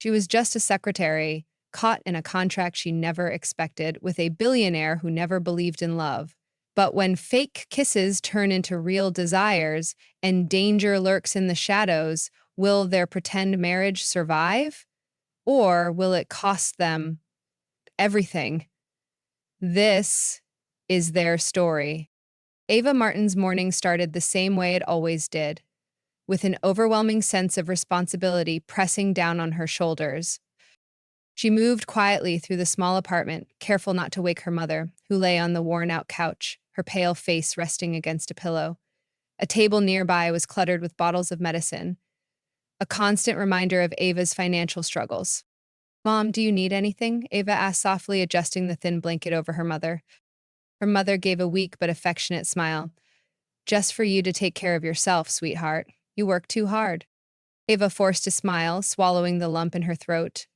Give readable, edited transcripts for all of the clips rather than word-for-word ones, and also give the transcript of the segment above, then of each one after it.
She was just a secretary, caught in a contract she never expected with a billionaire who never believed in love. But when fake kisses turn into real desires and danger lurks in the shadows, will their pretend marriage survive? Or will it cost them everything? This is their story. Ava Martin's morning started the same way it always did, with an overwhelming sense of responsibility pressing down on her shoulders. She moved quietly through the small apartment, careful not to wake her mother, who lay on the worn-out couch, her pale face resting against a pillow. A table nearby was cluttered with bottles of medicine, a constant reminder of Ava's financial struggles. "Mom, do you need anything?" Ava asked softly, adjusting the thin blanket over her mother. Her mother gave a weak but affectionate smile. "Just for you to take care of yourself, sweetheart. You work too hard." Ava forced a smile, swallowing the lump in her throat.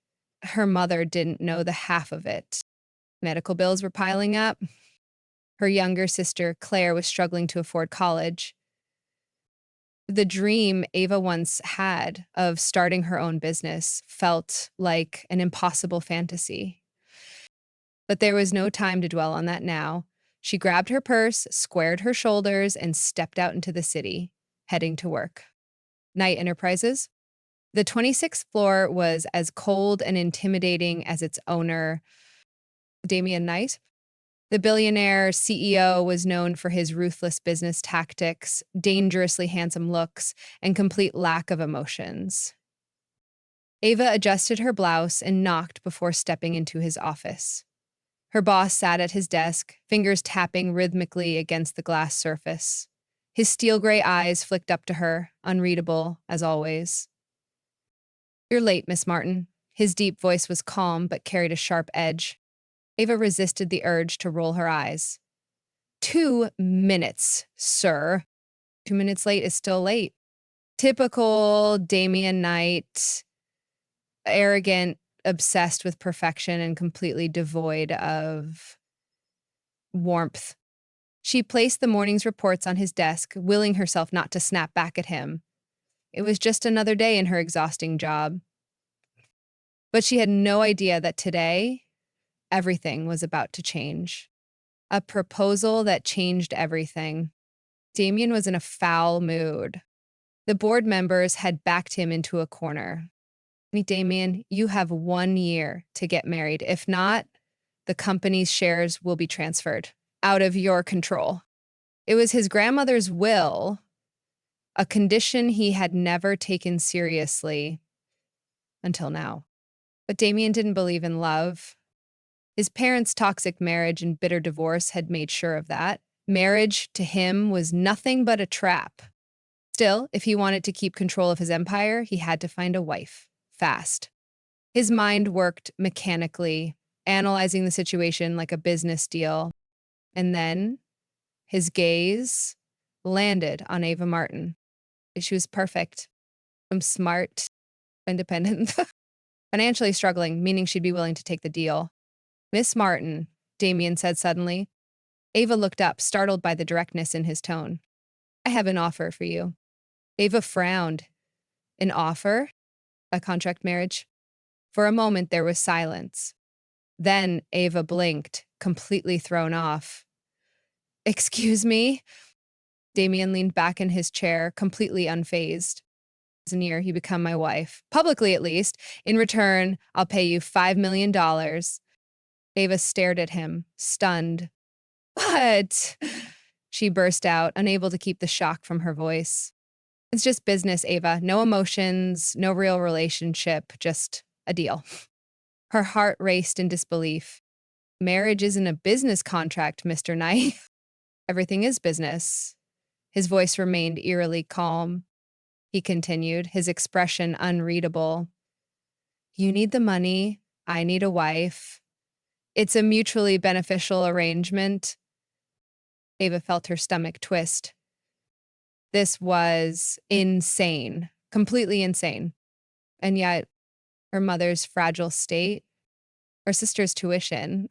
Her mother didn't know the half of it. Medical bills were piling up. Her younger sister, Claire, was struggling to afford college. The dream Ava once had of starting her own business felt like an impossible fantasy. But there was no time to dwell on that now. She grabbed her purse, squared her shoulders, and stepped out into the city, heading to work. Knight Enterprises. The 26th floor was as cold and intimidating as its owner, Damien Knight. The billionaire CEO was known for his ruthless business tactics, dangerously handsome looks, and complete lack of emotions. Ava adjusted her blouse and knocked before stepping into his office. Her boss sat at his desk, fingers tapping rhythmically against the glass surface. His steel gray eyes flicked up to her, unreadable as always. "You're late, Miss Martin." His deep voice was calm but carried a sharp edge. Ava resisted the urge to roll her eyes. 2 minutes, sir." 2 minutes late is still late. Typical Damien Knight, arrogant, obsessed with perfection, and completely devoid of warmth. She placed the morning's reports on his desk, willing herself not to snap back at him. It was just another day in her exhausting job. But she had no idea that today, everything was about to change. A proposal that changed everything. Damien was in a foul mood. The board members had backed him into a corner. "Damien, you have 1 year to get married. If not, the company's shares will be transferred out of your control." It was his grandmother's will, a condition he had never taken seriously until now. But Damien didn't believe in love. His parents' toxic marriage and bitter divorce had made sure of that. Marriage to him was nothing but a trap. Still, if he wanted to keep control of his empire, he had to find a wife, fast. His mind worked mechanically, analyzing the situation like a business deal. And then his gaze landed on Ava Martin. She was perfect. Smart, independent, financially struggling, meaning she'd be willing to take the deal. "Miss Martin," Damien said suddenly. Ava looked up, startled by the directness in his tone. "I have an offer for you." Ava frowned. "An offer? A contract marriage?" For a moment, there was silence. Then Ava blinked, completely thrown off. "Excuse me?" Damien leaned back in his chair, completely unfazed. "As a year, you become my wife. Publicly, at least. In return, I'll pay you $5 million. Ava stared at him, stunned. "What?" She burst out, unable to keep the shock from her voice. "It's just business, Ava. No emotions, no real relationship, just a deal." Her heart raced in disbelief. "Marriage isn't a business contract, Mr. Knight." "Everything is business." His voice remained eerily calm. He continued, his expression unreadable. "You need the money. I need a wife. It's a mutually beneficial arrangement." Ava felt her stomach twist. This was insane, completely insane. And yet, her mother's fragile state, her sister's tuition,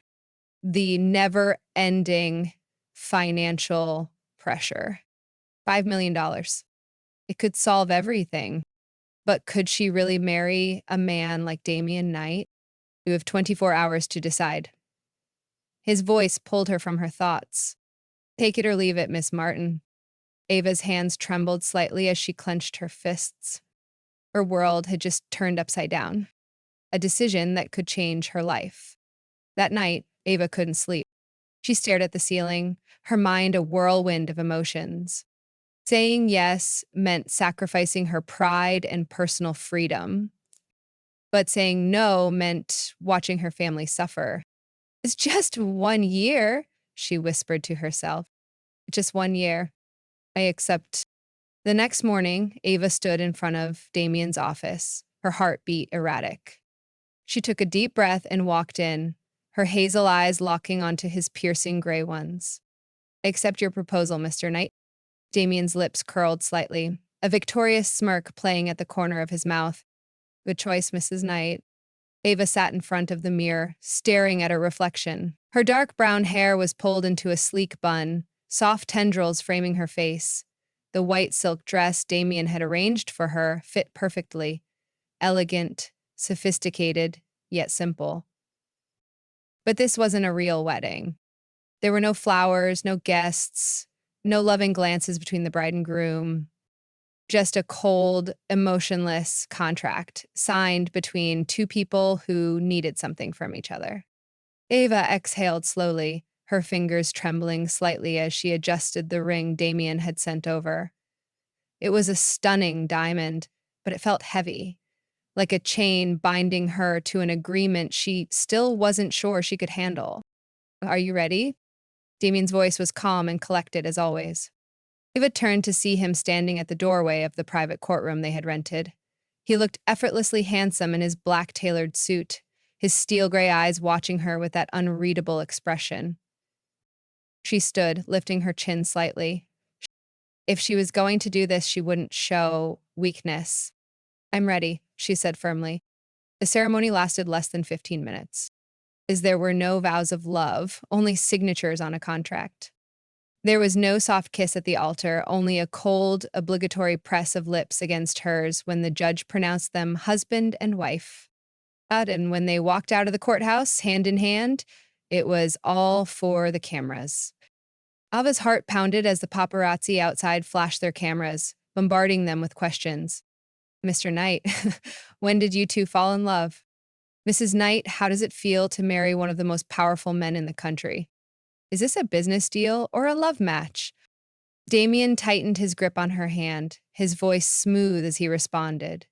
the never-ending financial pressure. $5 million. It could solve everything. But could she really marry a man like Damien Knight? You have 24 hours to decide. His voice pulled her from her thoughts. Take it or leave it, Miss Martin. Ava's hands trembled slightly as she clenched her fists. Her world had just turned upside down. A decision that could change her life. That night, Ava couldn't sleep. She stared at the ceiling, her mind a whirlwind of emotions. Saying yes meant sacrificing her pride and personal freedom, but saying no meant watching her family suffer. It's just 1 year, she whispered to herself. Just 1 year. I accept. The next morning, Ava stood in front of Damien's office, her heartbeat erratic. She took a deep breath and walked in, her hazel eyes locking onto his piercing gray ones. I accept your proposal, Mr. Knight. Damien's lips curled slightly, a victorious smirk playing at the corner of his mouth. Good choice, Mrs. Knight. Ava sat in front of the mirror, staring at her reflection. Her dark brown hair was pulled into a sleek bun, soft tendrils framing her face. The white silk dress Damien had arranged for her fit perfectly, elegant, sophisticated, yet simple. But this wasn't a real wedding. There were no flowers, no guests, no loving glances between the bride and groom. Just a cold, emotionless contract signed between two people who needed something from each other. Ava exhaled slowly, her fingers trembling slightly as she adjusted the ring Damien had sent over. It was a stunning diamond, but it felt heavy, like a chain binding her to an agreement she still wasn't sure she could handle. Are you ready? Damien's voice was calm and collected as always. Ava turned to see him standing at the doorway of the private courtroom they had rented. He looked effortlessly handsome in his black tailored suit, his steel gray eyes watching her with that unreadable expression. She stood, lifting her chin slightly. If she was going to do this, she wouldn't show weakness. I'm ready, she said firmly. The ceremony lasted less than 15 minutes, as there were no vows of love, only signatures on a contract. There was no soft kiss at the altar, only a cold, obligatory press of lips against hers when the judge pronounced them husband and wife. And when they walked out of the courthouse, hand in hand, it was all for the cameras. Ava's heart pounded as the paparazzi outside flashed their cameras, bombarding them with questions. Mr. Knight, when did you two fall in love? Mrs. Knight, how does it feel to marry one of the most powerful men in the country? Is this a business deal or a love match? Damien tightened his grip on her hand, his voice smooth as he responded.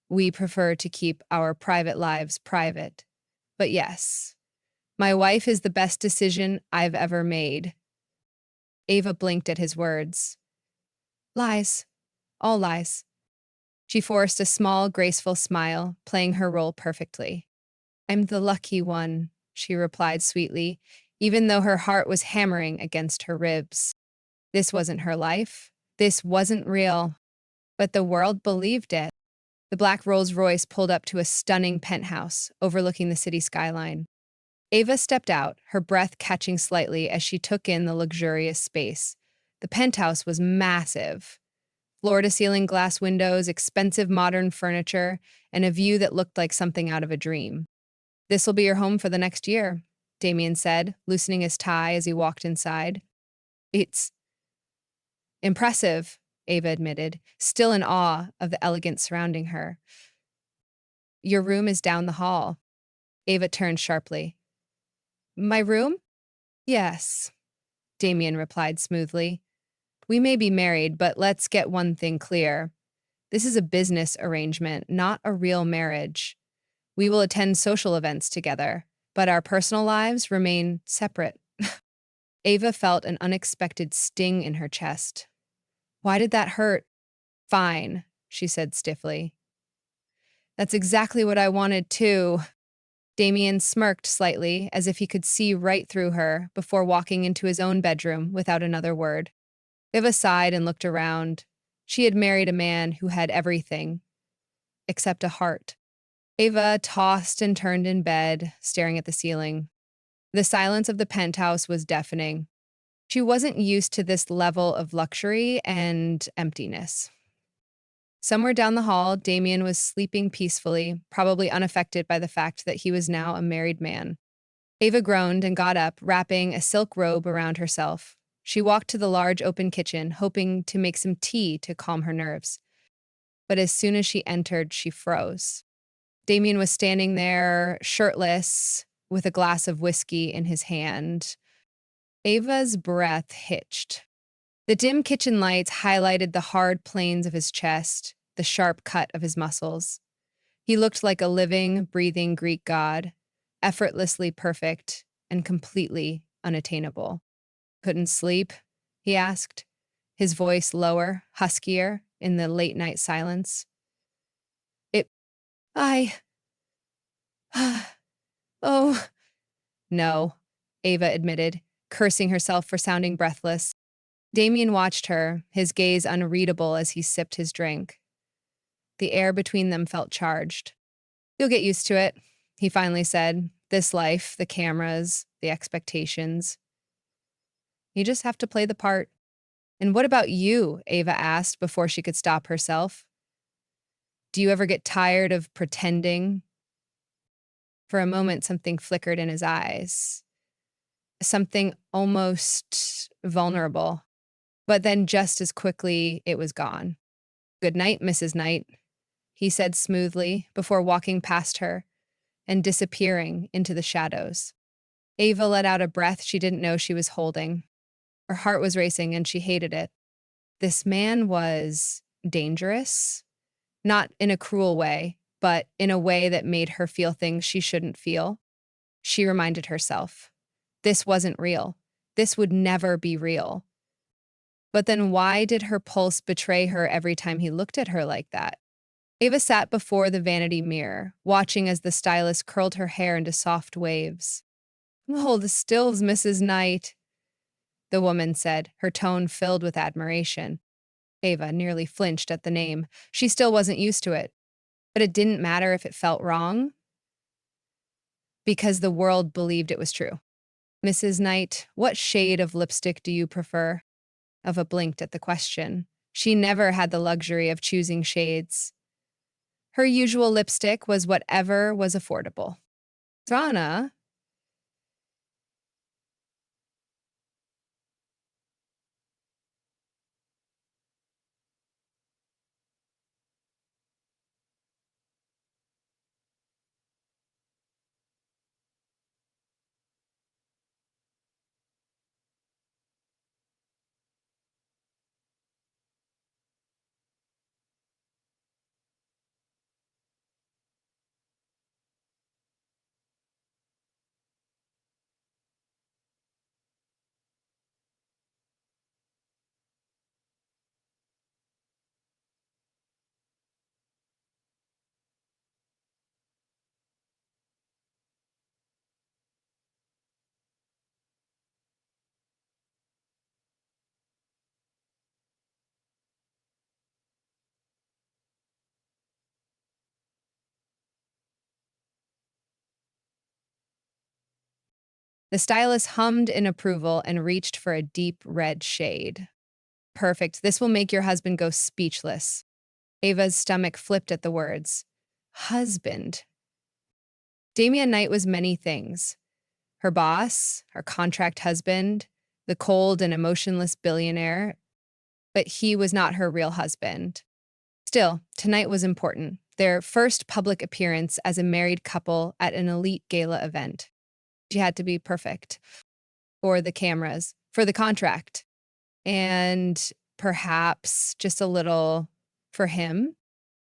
We prefer to keep our private lives private. But yes, my wife is the best decision I've ever made. Ava blinked at his words. Lies. All lies. She forced a small, graceful smile, playing her role perfectly. I'm the lucky one, she replied sweetly, even though her heart was hammering against her ribs. This wasn't her life. This wasn't real. But the world believed it. The black Rolls Royce pulled up to a stunning penthouse overlooking the city skyline. Ava stepped out, her breath catching slightly as she took in the luxurious space. The penthouse was massive. Floor-to-ceiling glass windows, expensive modern furniture, and a view that looked like something out of a dream. This will be your home for the next year, Damien said, loosening his tie as he walked inside. It's impressive, Ava admitted, still in awe of the elegance surrounding her. Your room is down the hall. Ava turned sharply. My room? Yes, Damien replied smoothly. We may be married, but let's get one thing clear. This is a business arrangement, not a real marriage. We will attend social events together, but our personal lives remain separate. Ava felt an unexpected sting in her chest. Why did that hurt? Fine, she said stiffly. That's exactly what I wanted too. Damien smirked slightly, as if he could see right through her, before walking into his own bedroom without another word. Ava sighed and looked around. She had married a man who had everything, except a heart. Ava tossed and turned in bed, staring at the ceiling. The silence of the penthouse was deafening. She wasn't used to this level of luxury and emptiness. Somewhere down the hall, Damien was sleeping peacefully, probably unaffected by the fact that he was now a married man. Ava groaned and got up, wrapping a silk robe around herself. She walked to the large open kitchen, hoping to make some tea to calm her nerves. But as soon as she entered, she froze. Damien was standing there, shirtless, with a glass of whiskey in his hand. Ava's breath hitched. The dim kitchen lights highlighted the hard planes of his chest, the sharp cut of his muscles. He looked like a living, breathing Greek god, effortlessly perfect and completely unattainable. Couldn't sleep? He asked, his voice lower, huskier in the late night silence. It, I, oh, no, Ava admitted, cursing herself for sounding breathless. Damien watched her, his gaze unreadable as he sipped his drink. The air between them felt charged. You'll get used to it, he finally said. This life, the cameras, the expectations. You just have to play the part. And what about you? Ava asked before she could stop herself. Do you ever get tired of pretending? For a moment, something flickered in his eyes. Something almost vulnerable. But then just as quickly, it was gone. Good night, Mrs. Knight, he said smoothly before walking past her and disappearing into the shadows. Ava let out a breath she didn't know she was holding. Her heart was racing and she hated it. This man was dangerous, not in a cruel way, but in a way that made her feel things she shouldn't feel. She reminded herself, this wasn't real. This would never be real. But then why did her pulse betray her every time he looked at her like that? Ava sat before the vanity mirror, watching as the stylist curled her hair into soft waves. Oh, the stills, Mrs. Knight, the woman said, her tone filled with admiration. Ava nearly flinched at the name. She still wasn't used to it. But it didn't matter if it felt wrong, because the world believed it was true. Mrs. Knight, what shade of lipstick do you prefer? Ava blinked at the question. She never had the luxury of choosing shades. Her usual lipstick was whatever was affordable. Rana, the stylist hummed in approval and reached for a deep red shade. Perfect. This will make your husband go speechless. Ava's stomach flipped at the words. Husband. Damien Knight was many things. Her boss, her contract husband, the cold and emotionless billionaire, but he was not her real husband. Still, tonight was important. Their first public appearance as a married couple at an elite gala event. She had to be perfect. For the cameras, for the contract, and perhaps just a little for him.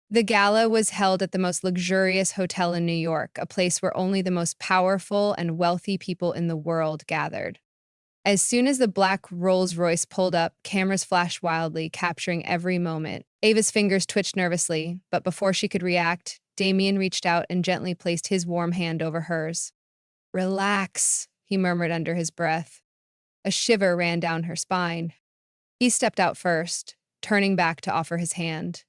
The gala was held at the most luxurious hotel in New York, a place where only the most powerful and wealthy people in the world gathered. As soon as the black Rolls-Royce pulled up, cameras flashed wildly, capturing every moment. Ava's fingers twitched nervously, but before she could react, Damien reached out and gently placed his warm hand over hers. Relax, he murmured under his breath. A shiver ran down her spine. He stepped out first, turning back to offer his hand.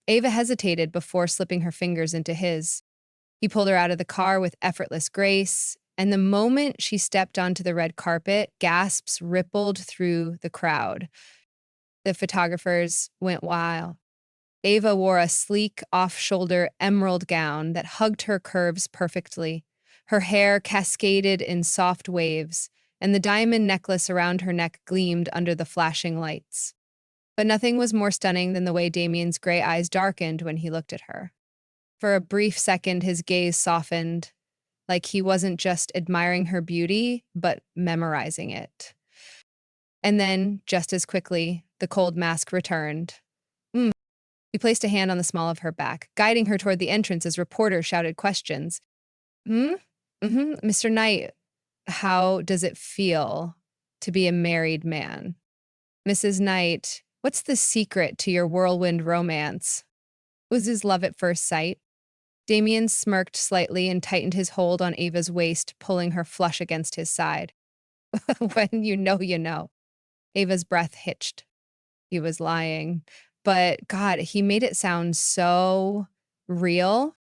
Ava hesitated before slipping her fingers into his. He pulled her out of the car with effortless grace, and the moment she stepped onto the red carpet, gasps rippled through the crowd. The photographers went wild. Ava wore a sleek, off-shoulder emerald gown that hugged her curves perfectly. Her hair cascaded in soft waves, and the diamond necklace around her neck gleamed under the flashing lights. But nothing was more stunning than the way Damien's gray eyes darkened when he looked at her. For a brief second, his gaze softened, like he wasn't just admiring her beauty, but memorizing it. And then, just as quickly, the cold mask returned. He placed a hand on the small of her back, guiding her toward the entrance as reporters shouted questions. Hmm? Mr. Knight, how does it feel to be a married man? Mrs. Knight, what's the secret to your whirlwind romance? Was his love at first sight? Damien smirked slightly and tightened his hold on Ava's waist, pulling her flush against his side. When you know, you know. Ava's breath hitched. He was lying. But God, he made it sound so real.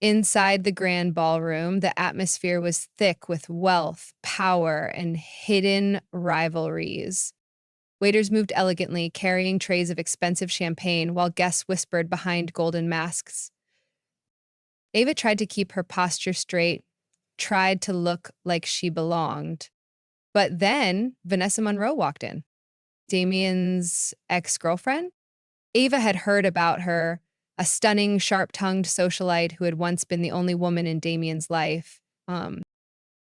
Inside the grand ballroom, the atmosphere was thick with wealth, power, and hidden rivalries. Waiters moved elegantly, carrying trays of expensive champagne, while guests whispered behind golden masks. Ava tried to keep her posture straight, tried to look like she belonged. But then Vanessa Monroe walked in. Damien's ex-girlfriend? Ava had heard about her, a stunning, sharp-tongued socialite who had once been the only woman in Damien's life.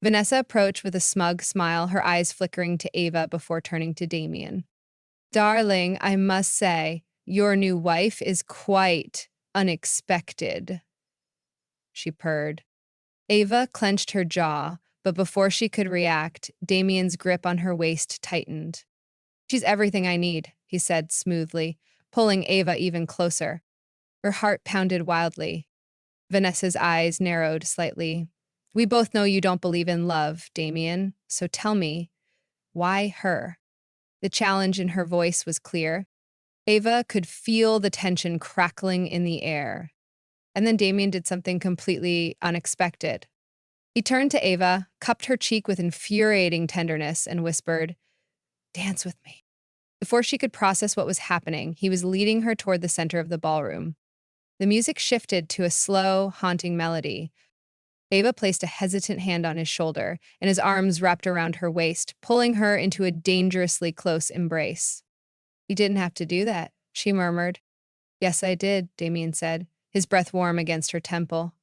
Vanessa approached with a smug smile, her eyes flickering to Ava before turning to Damien. Darling, I must say, your new wife is quite unexpected, she purred. Ava clenched her jaw, but before she could react, Damien's grip on her waist tightened. She's everything I need, he said smoothly, pulling Ava even closer. Her heart pounded wildly. Vanessa's eyes narrowed slightly. We both know you don't believe in love, Damien, so tell me, why her? The challenge in her voice was clear. Ava could feel the tension crackling in the air. And then Damien did something completely unexpected. He turned to Ava, cupped her cheek with infuriating tenderness, and whispered, "Dance with me." Before she could process what was happening, he was leading her toward the center of the ballroom. The music shifted to a slow, haunting melody. Ava placed a hesitant hand on his shoulder, and his arms wrapped around her waist, pulling her into a dangerously close embrace. You didn't have to do that, she murmured. Yes, I did, Damien said, his breath warm against her temple.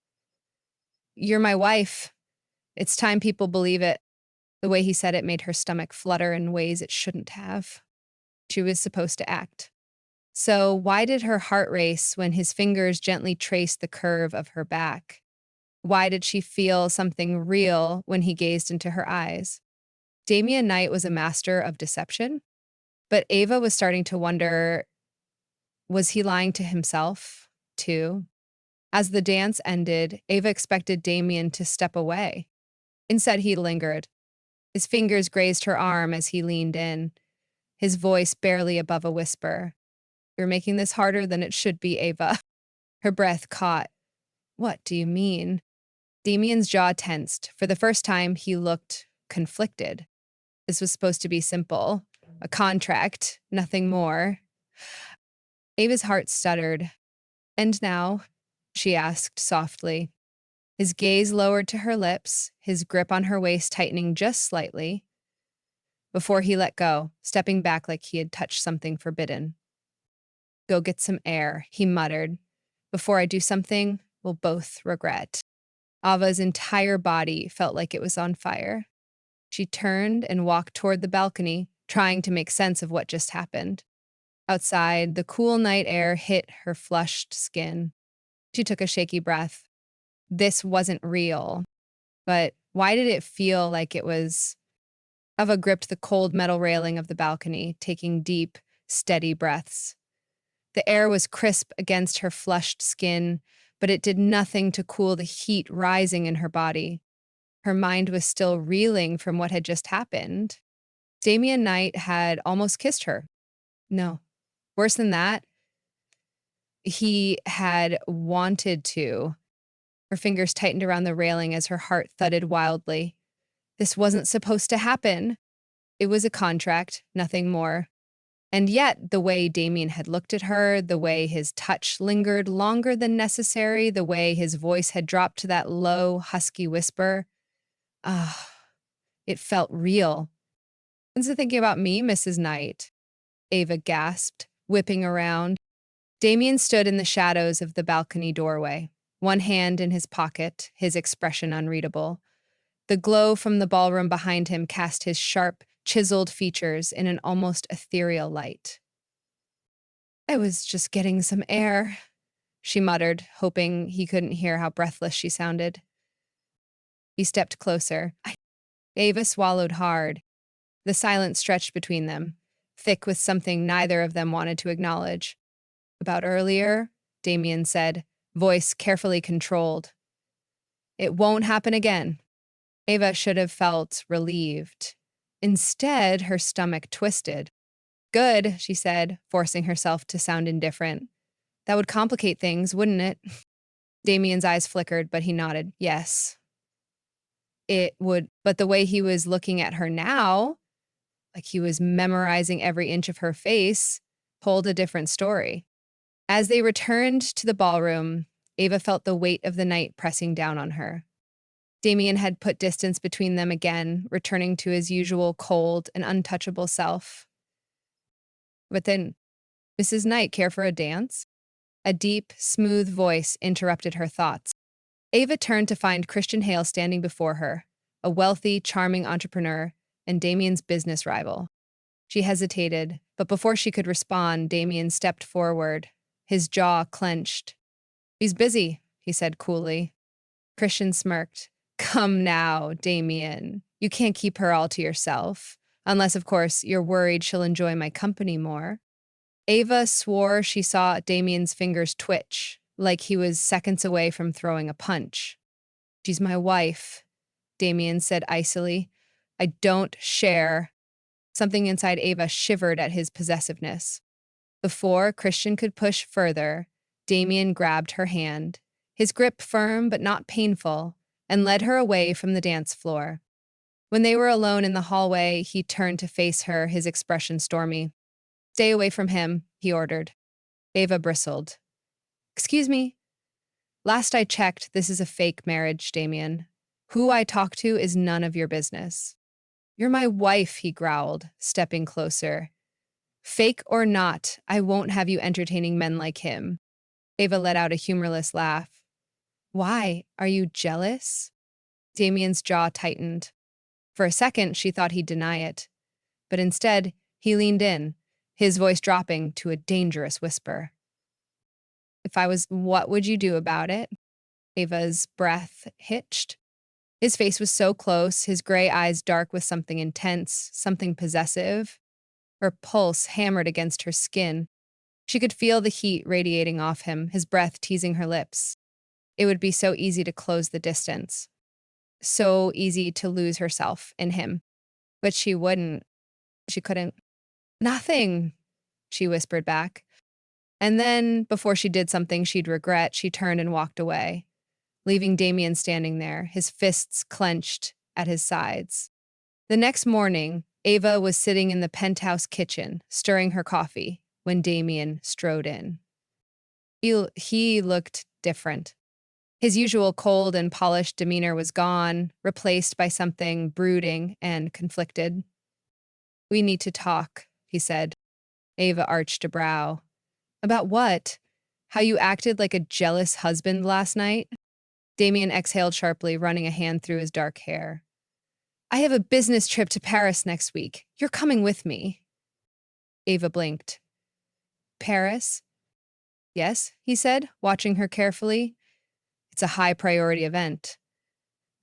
You're my wife. It's time people believe it. The way he said it made her stomach flutter in ways it shouldn't have. She was supposed to act. So why did her heart race when his fingers gently traced the curve of her back? Why did she feel something real when he gazed into her eyes? Damien Knight was a master of deception, but Ava was starting to wonder, was he lying to himself, too? As the dance ended, Ava expected Damien to step away. Instead, he lingered. His fingers grazed her arm as he leaned in, his voice barely above a whisper. You're making this harder than it should be, Ava. Her breath caught. What do you mean? Damien's jaw tensed. For the first time, he looked conflicted. This was supposed to be simple. A contract, nothing more. Ava's heart stuttered. And now? She asked softly. His gaze lowered to her lips, his grip on her waist tightening just slightly, before he let go, stepping back like he had touched something forbidden. Go get some air, he muttered. Before I do something we'll both regret. Ava's entire body felt like it was on fire. She turned and walked toward the balcony, trying to make sense of what just happened. Outside, the cool night air hit her flushed skin. She took a shaky breath. This wasn't real. But why did it feel like it was? Ava gripped the cold metal railing of the balcony, taking deep, steady breaths. The air was crisp against her flushed skin, but it did nothing to cool the heat rising in her body. Her mind was still reeling from what had just happened. Damien Knight had almost kissed her. No. Worse than that, he had wanted to. Her fingers tightened around the railing as her heart thudded wildly. This wasn't supposed to happen. It was a contract, nothing more. And yet, the way Damien had looked at her, the way his touch lingered longer than necessary, the way his voice had dropped to that low, husky whisper, ah, it felt real. "When's it thinking about me, Mrs. Knight?" Ava gasped, whipping around. Damien stood in the shadows of the balcony doorway, one hand in his pocket, his expression unreadable. The glow from the ballroom behind him cast his sharp, chiseled features in an almost ethereal light. "I was just getting some air," she muttered, hoping he couldn't hear how breathless she sounded. He stepped closer. Ava swallowed hard. The silence stretched between them, thick with something neither of them wanted to acknowledge. "About earlier," Damien said, voice carefully controlled. "It won't happen again." Ava should have felt relieved. Instead, her stomach twisted. "Good," she said, forcing herself to sound indifferent. "That would complicate things, wouldn't it?" Damien's eyes flickered, but he nodded. "Yes, it would." But the way he was looking at her now, like he was memorizing every inch of her face, told a different story. As they returned to the ballroom, Ava felt the weight of the night pressing down on her. Damien had put distance between them again, returning to his usual cold and untouchable self. But then, "Mrs. Knight, care for a dance?" A deep, smooth voice interrupted her thoughts. Ava turned to find Christian Hale standing before her, a wealthy, charming entrepreneur and Damien's business rival. She hesitated, but before she could respond, Damien stepped forward, his jaw clenched. "He's busy," he said coolly. Christian smirked. "Come now, Damien. You can't keep her all to yourself. Unless, of course, you're worried she'll enjoy my company more." Ava swore she saw Damien's fingers twitch, like he was seconds away from throwing a punch. "She's my wife," Damien said icily. "I don't share." Something inside Ava shivered at his possessiveness. Before Christian could push further, Damien grabbed her hand, his grip firm but not painful, and led her away from the dance floor. When they were alone in the hallway, he turned to face her, his expression stormy. "Stay away from him," he ordered. Ava bristled. "Excuse me?" "Last I checked, this is a fake marriage, Damien. Who I talk to is none of your business." "You're my wife," he growled, stepping closer. "Fake or not, I won't have you entertaining men like him." Ava let out a humorless laugh. "Why? Are you jealous?" Damien's jaw tightened. For a second, she thought he'd deny it. But instead, he leaned in, his voice dropping to a dangerous whisper. "If I was, what would you do about it?" Ava's breath hitched. His face was so close, his gray eyes dark with something intense, something possessive. Her pulse hammered against her skin. She could feel the heat radiating off him, his breath teasing her lips. It would be so easy to close the distance. So easy to lose herself in him. But she wouldn't. She couldn't. "Nothing," she whispered back. And then, before she did something she'd regret, she turned and walked away, leaving Damien standing there, his fists clenched at his sides. The next morning, Ava was sitting in the penthouse kitchen, stirring her coffee, when Damien strode in. He looked different. His usual cold and polished demeanor was gone, replaced by something brooding and conflicted. "We need to talk," he said. Ava arched a brow. "About what? How you acted like a jealous husband last night?" Damien exhaled sharply, running a hand through his dark hair. "I have a business trip to Paris next week. You're coming with me." Ava blinked. "Paris?" "Yes," he said, watching her carefully. "It's a high-priority event,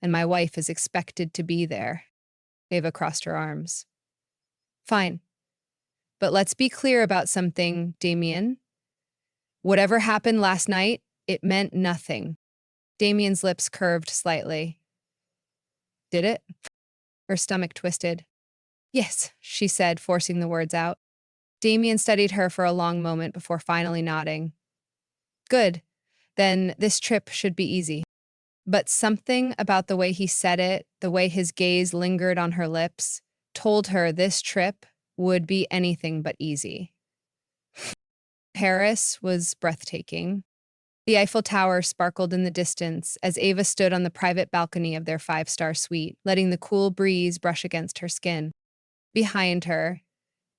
and my wife is expected to be there." Ava crossed her arms. "Fine. But let's be clear about something, Damien. Whatever happened last night, it meant nothing." Damien's lips curved slightly. "Did it?" Her stomach twisted. "Yes," she said, forcing the words out. Damien studied her for a long moment before finally nodding. "Good. Then this trip should be easy." But something about the way he said it, the way his gaze lingered on her lips, told her this trip would be anything but easy. Paris was breathtaking. The Eiffel Tower sparkled in the distance as Ava stood on the private balcony of their five-star suite, letting the cool breeze brush against her skin. Behind her,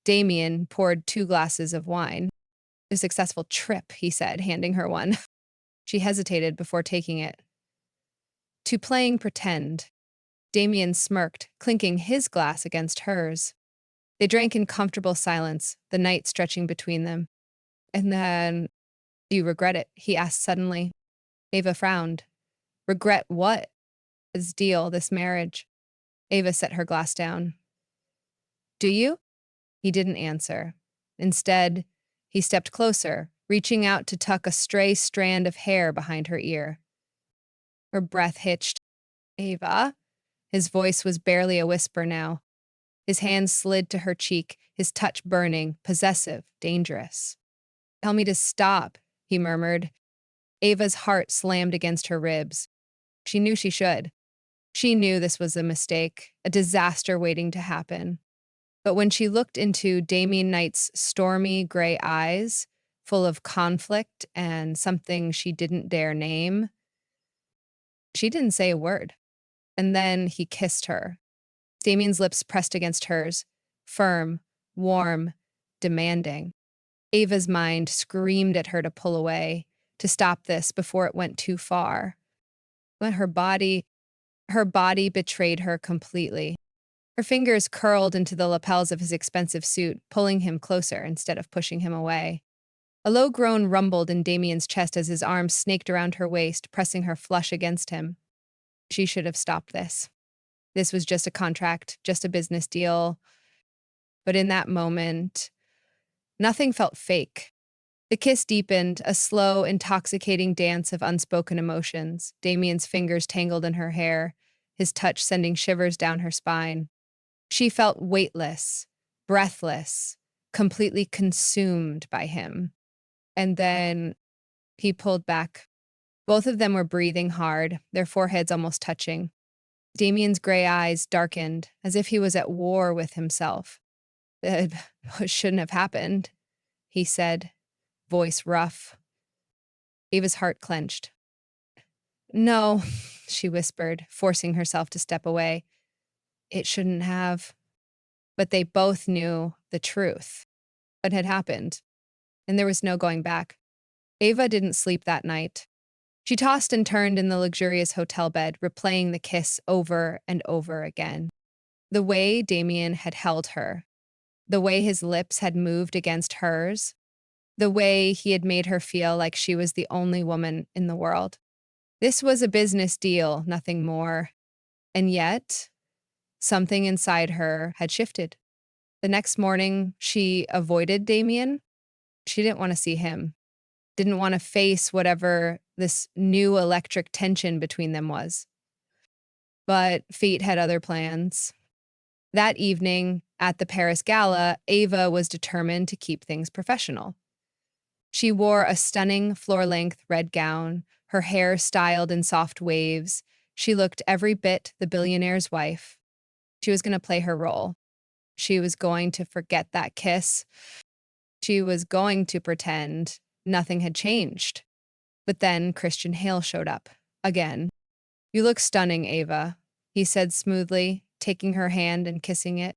Damien poured 2 glasses of wine. A successful trip, he said, handing her one. She hesitated before taking it. To playing pretend, Damien smirked, clinking his glass against hers. They drank in comfortable silence, the night stretching between them. And then, do you regret it? He asked suddenly. Ava frowned. Regret what? This deal, this marriage. Ava set her glass down. Do you? He didn't answer. Instead, he stepped closer, reaching out to tuck a stray strand of hair behind her ear. Her breath hitched. Ava? His voice was barely a whisper now. His hand slid to her cheek, his touch burning, possessive, dangerous. Tell me to stop, he murmured. Ava's heart slammed against her ribs. She knew she should. She knew this was a mistake, a disaster waiting to happen. But when she looked into Damien Knight's stormy gray eyes, full of conflict and something she didn't dare name, she didn't say a word. And then he kissed her. Damien's lips pressed against hers, firm, warm, demanding. Ava's mind screamed at her to pull away, to stop this before it went too far. But her body betrayed her completely. Her fingers curled into the lapels of his expensive suit, pulling him closer instead of pushing him away. A low groan rumbled in Damien's chest as his arms snaked around her waist, pressing her flush against him. She should have stopped this. This was just a contract, just a business deal. But in that moment, nothing felt fake. The kiss deepened, a slow, intoxicating dance of unspoken emotions. Damien's fingers tangled in her hair, his touch sending shivers down her spine. She felt weightless, breathless, completely consumed by him. And then he pulled back. Both of them were breathing hard, their foreheads almost touching. Damien's gray eyes darkened, as if he was at war with himself. It shouldn't have happened, he said, voice rough. Ava's heart clenched. No, she whispered, forcing herself to step away. It shouldn't have. But they both knew the truth, what had happened, and there was no going back. Ava didn't sleep that night. She tossed and turned in the luxurious hotel bed, replaying the kiss over and over again. The way Damien had held her, the way his lips had moved against hers, the way he had made her feel like she was the only woman in the world. This was a business deal, nothing more. And yet, something inside her had shifted. The next morning, she avoided Damien. She didn't want to see him, didn't want to face whatever this new electric tension between them was. But fate had other plans. That evening, at the Paris Gala, Ava was determined to keep things professional. She wore a stunning floor-length red gown, her hair styled in soft waves. She looked every bit the billionaire's wife. She was going to play her role. She was going to forget that kiss. She was going to pretend nothing had changed. But then Christian Hale showed up, again. You look stunning, Ava, he said smoothly, taking her hand and kissing it.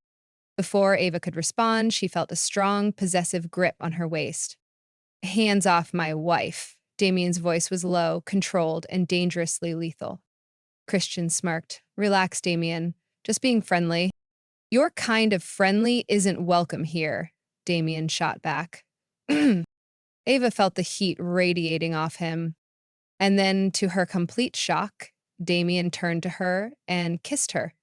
Before Ava could respond, she felt a strong, possessive grip on her waist. Hands off my wife. Damien's voice was low, controlled, and dangerously lethal. Christian smirked. Relax, Damien. Just being friendly. Your kind of friendly isn't welcome here, Damien shot back. Ava felt the heat radiating off him. And then, to her complete shock, Damien turned to her and kissed her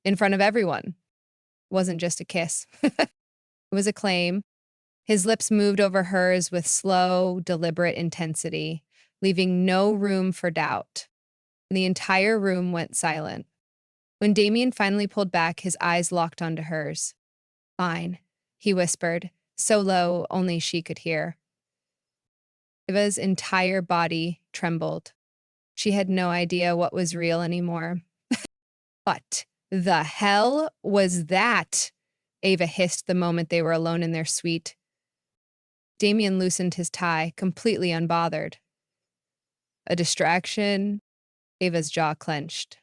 in front of everyone. It wasn't just a kiss. It was a claim. His lips moved over hers with slow, deliberate intensity, leaving no room for doubt. The entire room went silent. When Damien finally pulled back, his eyes locked onto hers. Fine, he whispered, so low only she could hear. Ava's entire body trembled. She had no idea what was real anymore. What the hell was that? Ava hissed the moment they were alone in their suite. Damien loosened his tie, completely unbothered. A distraction? Ava's jaw clenched.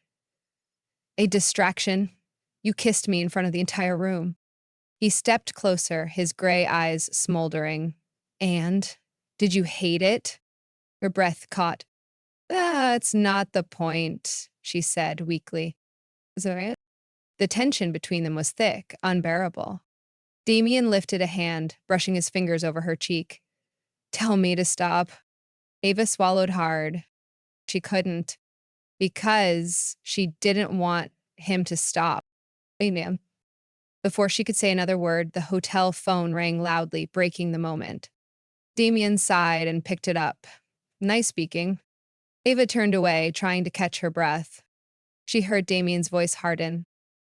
A distraction? You kissed me in front of the entire room. He stepped closer, his gray eyes smoldering. And? Did you hate it? Her breath caught. That's not the point, she said weakly. Is that right? The tension between them was thick, unbearable. Damien lifted a hand, brushing his fingers over her cheek. Tell me to stop. Ava swallowed hard. She couldn't, because she didn't want him to stop. Amen. Before she could say another word, the hotel phone rang loudly, breaking the moment. Damien sighed and picked it up. Nice speaking. Ava turned away, trying to catch her breath. She heard Damien's voice harden.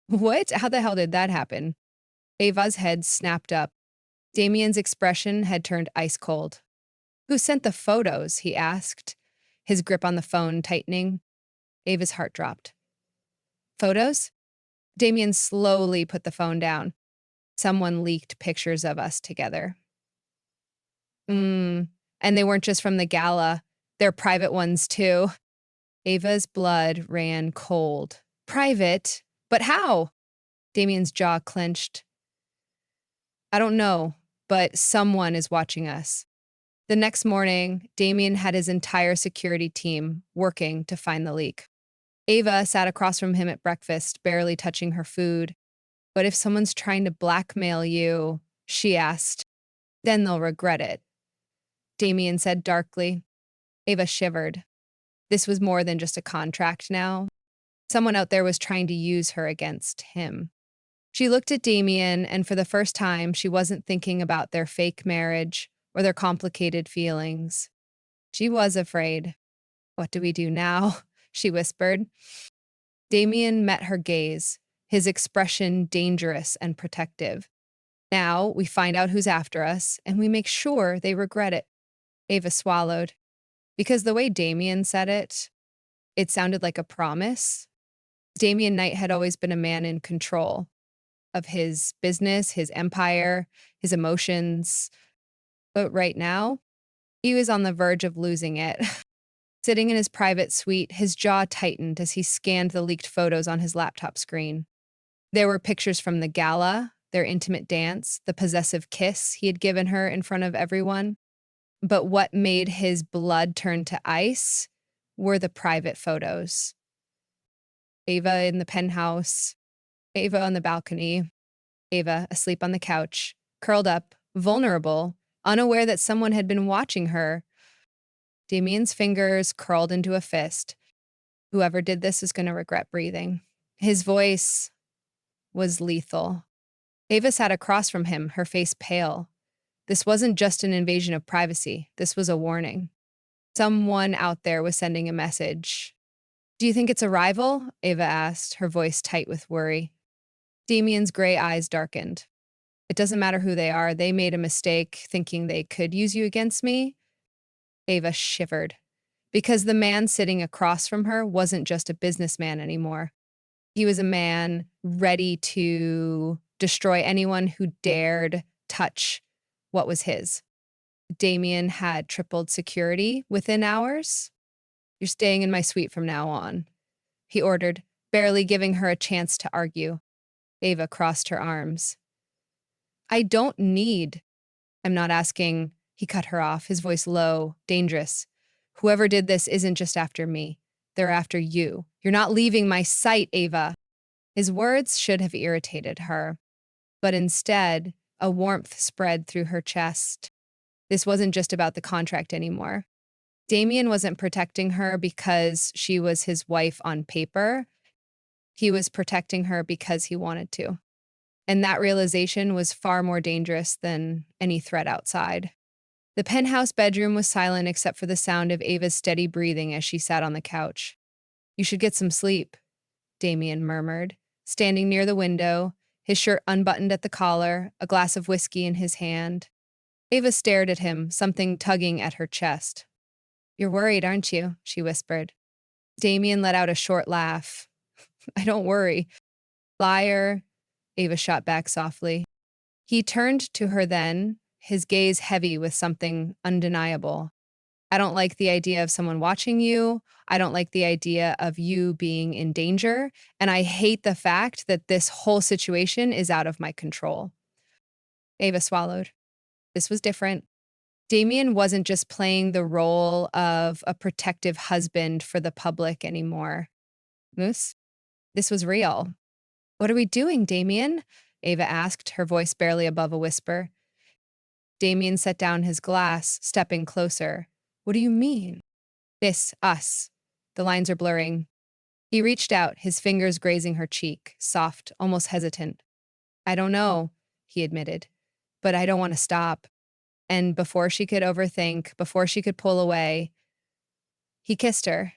What? How the hell did that happen? Ava's head snapped up. Damien's expression had turned ice cold. Who sent the photos? He asked, his grip on the phone tightening. Ava's heart dropped. Photos? Damien slowly put the phone down. Someone leaked pictures of us together. And they weren't just from the gala. They're private ones, too. Ava's blood ran cold. Private? But how? Damien's jaw clenched. I don't know, but someone is watching us. The next morning, Damien had his entire security team working to find the leak. Ava sat across from him at breakfast, barely touching her food. But if someone's trying to blackmail you, she asked, then they'll regret it. Damien said darkly. Ava shivered. This was more than just a contract now. Someone out there was trying to use her against him. She looked at Damien, and for the first time, she wasn't thinking about their fake marriage or their complicated feelings. She was afraid. What do we do now? She whispered. Damien met her gaze, his expression dangerous and protective. Now we find out who's after us, and we make sure they regret it. Ava swallowed. Because the way Damien said it, it sounded like a promise. Damien Knight had always been a man in control of his business, his empire, his emotions. But right now, he was on the verge of losing it. Sitting in his private suite, his jaw tightened as he scanned the leaked photos on his laptop screen. There were pictures from the gala, their intimate dance, the possessive kiss he had given her in front of everyone. But what made his blood turn to ice were the private photos. Ava in the penthouse, Ava on the balcony, Ava asleep on the couch, curled up, vulnerable, unaware that someone had been watching her. Damien's fingers curled into a fist. Whoever did this is going to regret breathing. His voice was lethal. Ava sat across from him, her face pale. This wasn't just an invasion of privacy. This was a warning. Someone out there was sending a message. Do you think it's a rival? Ava asked, her voice tight with worry. Damien's gray eyes darkened. It doesn't matter who they are. They made a mistake thinking they could use you against me. Ava shivered, because the man sitting across from her wasn't just a businessman anymore. He was a man ready to destroy anyone who dared touch what was his. Damien had tripled security within hours. You're staying in my suite from now on, he ordered, barely giving her a chance to argue. Ava crossed her arms. I don't need. I'm not asking. He cut her off, his voice low, dangerous. Whoever did this isn't just after me. They're after you. You're not leaving my sight, Ava. His words should have irritated her, but instead, a warmth spread through her chest. This wasn't just about the contract anymore. Damien wasn't protecting her because she was his wife on paper. He was protecting her because he wanted to. And that realization was far more dangerous than any threat outside. The penthouse bedroom was silent except for the sound of Ava's steady breathing as she sat on the couch. You should get some sleep, Damien murmured, standing near the window, his shirt unbuttoned at the collar, a glass of whiskey in his hand. Ava stared at him, something tugging at her chest. You're worried, aren't you? She whispered. Damien let out a short laugh. I don't worry. Liar. Ava shot back softly. He turned to her then, his gaze heavy with something undeniable. I don't like the idea of someone watching you. I don't like the idea of you being in danger. And I hate the fact that this whole situation is out of my control. Ava swallowed. This was different. Damien wasn't just playing the role of a protective husband for the public anymore. Moose, this was real. What are we doing, Damien? Ava asked, her voice barely above a whisper. Damien set down his glass, stepping closer. What do you mean? This, us. The lines are blurring. He reached out, his fingers grazing her cheek, soft, almost hesitant. I don't know, he admitted, but I don't want to stop. And before she could overthink, before she could pull away, he kissed her.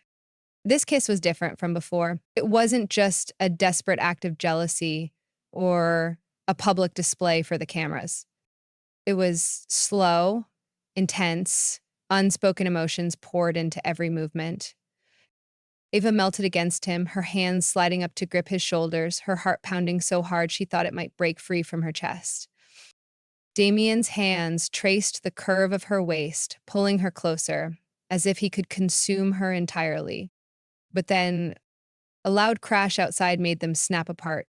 This kiss was different from before. It wasn't just a desperate act of jealousy or a public display for the cameras. It was slow, intense, unspoken emotions poured into every movement. Ava melted against him, her hands sliding up to grip his shoulders, her heart pounding so hard she thought it might break free from her chest. Damien's hands traced the curve of her waist, pulling her closer, as if he could consume her entirely. But then a loud crash outside made them snap apart.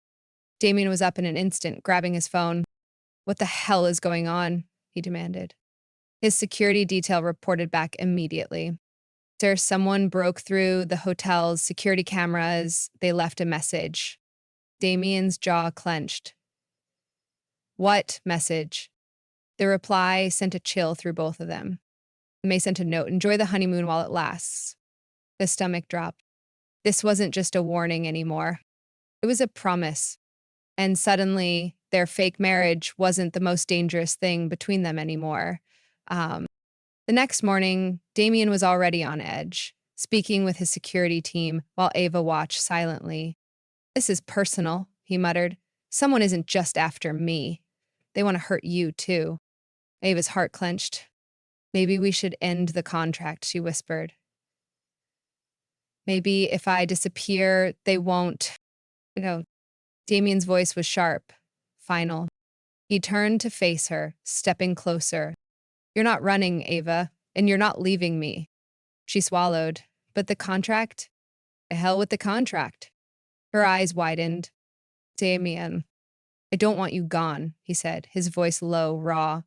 Damien was up in an instant, grabbing his phone. What the hell is going on? He demanded. His security detail reported back immediately. Sir, someone broke through the hotel's security cameras. They left a message. Damien's jaw clenched. What message? The reply sent a chill through both of them. May sent a note, enjoy the honeymoon while it lasts. The stomach dropped. This wasn't just a warning anymore. It was a promise. And suddenly, their fake marriage wasn't the most dangerous thing between them anymore. The next morning, Damien was already on edge, speaking with his security team while Ava watched silently. This is personal, he muttered. Someone isn't just after me. They want to hurt you, too. Ava's heart clenched. Maybe we should end the contract, she whispered. Maybe if I disappear, they won't. Damien's voice was sharp, final. He turned to face her, stepping closer. You're not running, Ava, and you're not leaving me. She swallowed. But the contract? The hell with the contract. Her eyes widened. Damien, I don't want you gone, he said, his voice low, raw.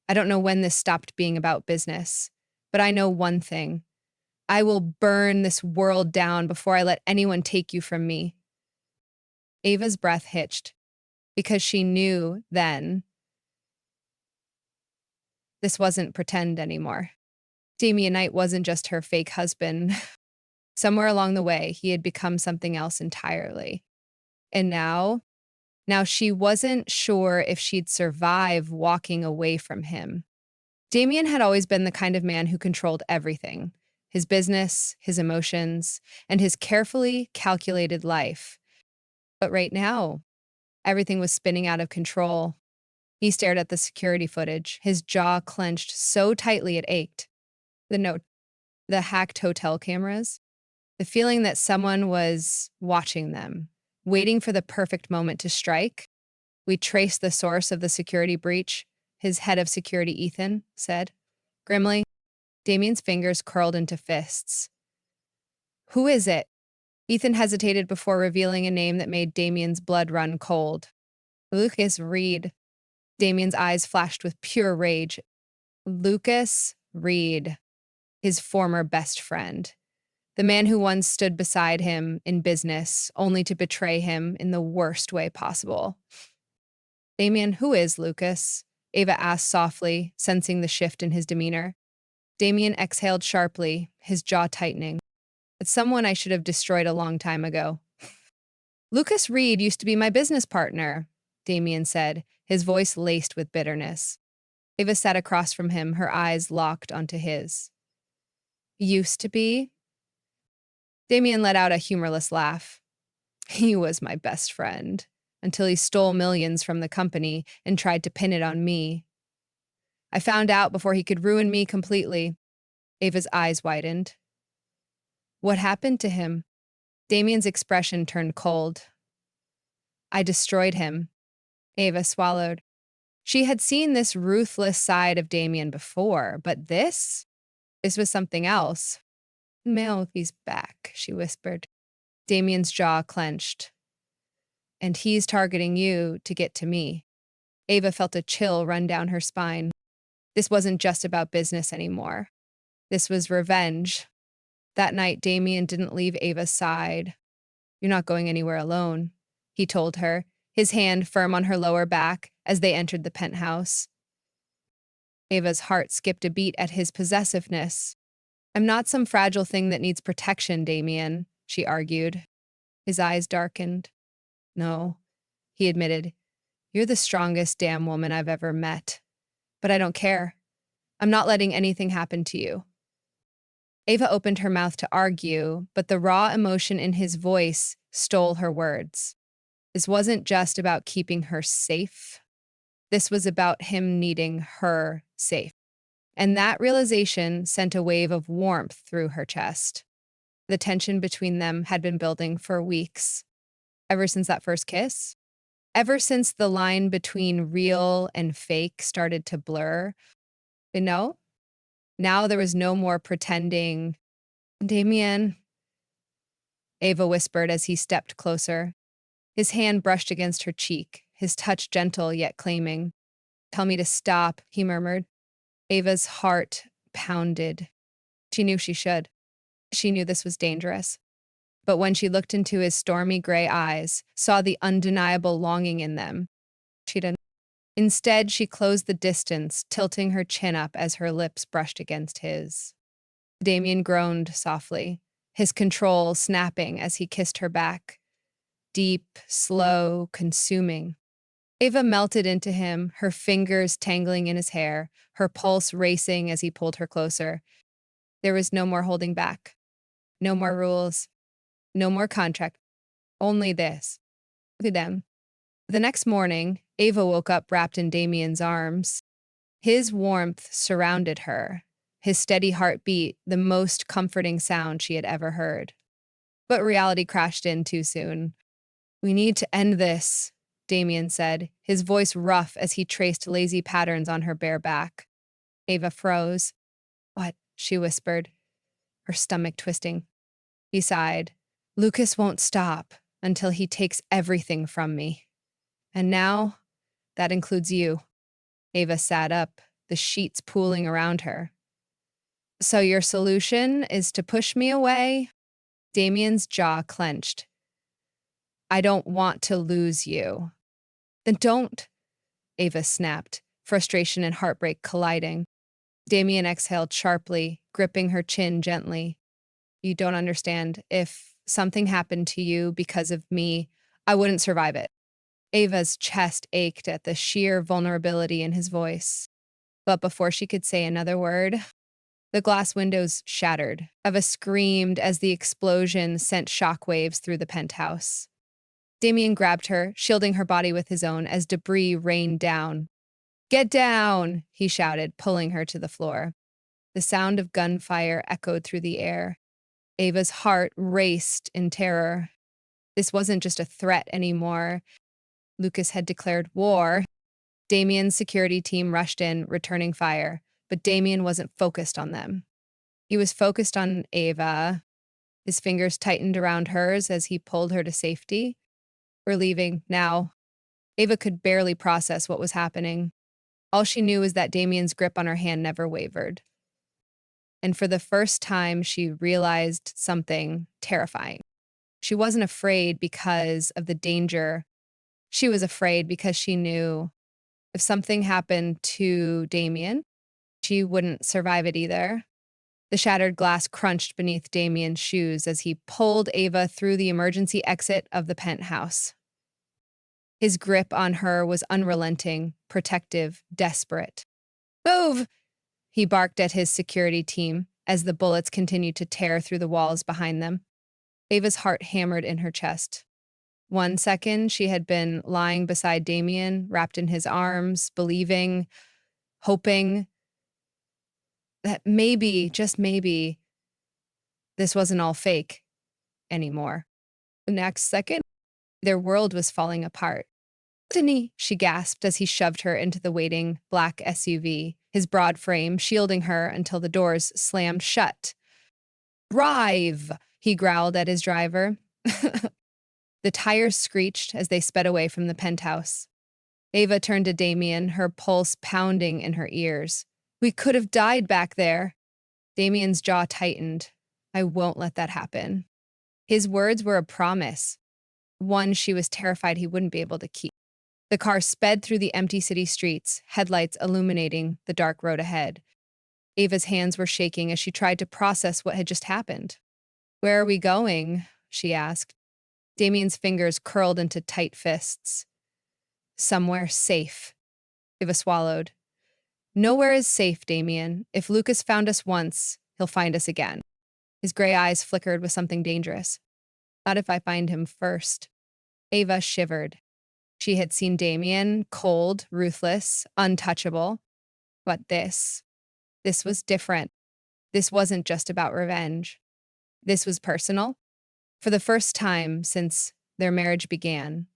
I don't know when this stopped being about business, but I know one thing. I will burn this world down before I let anyone take you from me. Ava's breath hitched, because she knew then this wasn't pretend anymore. Damien Knight wasn't just her fake husband. Somewhere along the way, he had become something else entirely. And now she wasn't sure if she'd survive walking away from him. Damien had always been the kind of man who controlled everything, his business, his emotions, and his carefully calculated life. But right now, everything was spinning out of control. He stared at the security footage, his jaw clenched so tightly it ached. The hacked hotel cameras, the feeling that someone was watching them, waiting for the perfect moment to strike. We traced the source of the security breach, his head of security, Ethan, said. Grimly, Damien's fingers curled into fists. Who is it? Ethan hesitated before revealing a name that made Damien's blood run cold. Lucas Reed. Damien's eyes flashed with pure rage. Lucas Reed, his former best friend. The man who once stood beside him in business, only to betray him in the worst way possible. Damien, who is Lucas? Ava asked softly, sensing the shift in his demeanor. Damien exhaled sharply, his jaw tightening. It's someone I should have destroyed a long time ago. Lucas Reed used to be my business partner, Damien said, his voice laced with bitterness. Ava sat across from him, her eyes locked onto his. Used to be? Damien let out a humorless laugh. He was my best friend, until he stole millions from the company and tried to pin it on me. I found out before he could ruin me completely. Ava's eyes widened. What happened to him? Damien's expression turned cold. I destroyed him. Ava swallowed. She had seen this ruthless side of Damien before, but this was something else. He's back, she whispered. Damien's jaw clenched. And he's targeting you to get to me. Ava felt a chill run down her spine. This wasn't just about business anymore. This was revenge. That night, Damien didn't leave Ava's side. You're not going anywhere alone, he told her, his hand firm on her lower back as they entered the penthouse. Ava's heart skipped a beat at his possessiveness. I'm not some fragile thing that needs protection, Damien, she argued. His eyes darkened. No, he admitted. You're the strongest damn woman I've ever met. But I don't care. I'm not letting anything happen to you. Ava opened her mouth to argue, but the raw emotion in his voice stole her words. This wasn't just about keeping her safe. This was about him needing her safe. And that realization sent a wave of warmth through her chest. The tension between them had been building for weeks. Ever since that first kiss? Ever since the line between real and fake started to blur? You know? Now there was no more pretending. Damien, Ava whispered as he stepped closer. His hand brushed against her cheek, his touch gentle yet claiming. Tell me to stop, he murmured. Ava's heart pounded. She knew she should. She knew this was dangerous. But when she looked into his stormy gray eyes, saw the undeniable longing in them, she didn't. Instead, she closed the distance, tilting her chin up as her lips brushed against his. Damien groaned softly, his control snapping as he kissed her back. Deep, slow, consuming. Ava melted into him, her fingers tangling in his hair, her pulse racing as he pulled her closer. There was no more holding back. No more rules. No more contract. Only this. To them. The next morning, Ava woke up wrapped in Damien's arms. His warmth surrounded her, his steady heartbeat the most comforting sound she had ever heard. But reality crashed in too soon. We need to end this, Damien said, his voice rough as he traced lazy patterns on her bare back. Ava froze. What? She whispered, her stomach twisting. He sighed. Lucas won't stop until he takes everything from me. And now, that includes you. Ava sat up, the sheets pooling around her. So your solution is to push me away? Damien's jaw clenched. I don't want to lose you. Then don't, Ava snapped, frustration and heartbreak colliding. Damien exhaled sharply, gripping her chin gently. You don't understand. If something happened to you because of me, I wouldn't survive it. Ava's chest ached at the sheer vulnerability in his voice. But before she could say another word, the glass windows shattered. Ava screamed as the explosion sent shockwaves through the penthouse. Damien grabbed her, shielding her body with his own as debris rained down. Get down, he shouted, pulling her to the floor. The sound of gunfire echoed through the air. Ava's heart raced in terror. This wasn't just a threat anymore. Lucas had declared war. Damien's security team rushed in, returning fire, but Damien wasn't focused on them. He was focused on Ava. His fingers tightened around hers as he pulled her to safety. We're leaving now. Ava could barely process what was happening. All she knew was that Damien's grip on her hand never wavered. And for the first time, she realized something terrifying. She wasn't afraid because of the danger. She was afraid because she knew if something happened to Damien, she wouldn't survive it either. The shattered glass crunched beneath Damien's shoes as he pulled Ava through the emergency exit of the penthouse. His grip on her was unrelenting, protective, desperate. Move! He barked at his security team as the bullets continued to tear through the walls behind them. Ava's heart hammered in her chest. 1 second, she had been lying beside Damien, wrapped in his arms, believing, hoping that maybe, just maybe, this wasn't all fake anymore. The next second, Their world was falling apart. Destiny, she gasped as he shoved her into the waiting black SUV, his broad frame shielding her until the doors slammed shut. Drive, he growled at his driver. The tires screeched as they sped away from the penthouse. Ava turned to Damien, her pulse pounding in her ears. We could have died back there. Damien's jaw tightened. I won't let that happen. His words were a promise, one she was terrified he wouldn't be able to keep. The car sped through the empty city streets, headlights illuminating the dark road ahead. Ava's hands were shaking as she tried to process what had just happened. Where are we going? She asked. Damien's fingers curled into tight fists. Somewhere safe. Ava swallowed. Nowhere is safe, Damien. If Lucas found us once, he'll find us again. His gray eyes flickered with something dangerous. Not if I find him first. Ava shivered. She had seen Damien, cold, ruthless, untouchable. But this was different. This wasn't just about revenge. This was personal. For the first time since their marriage began,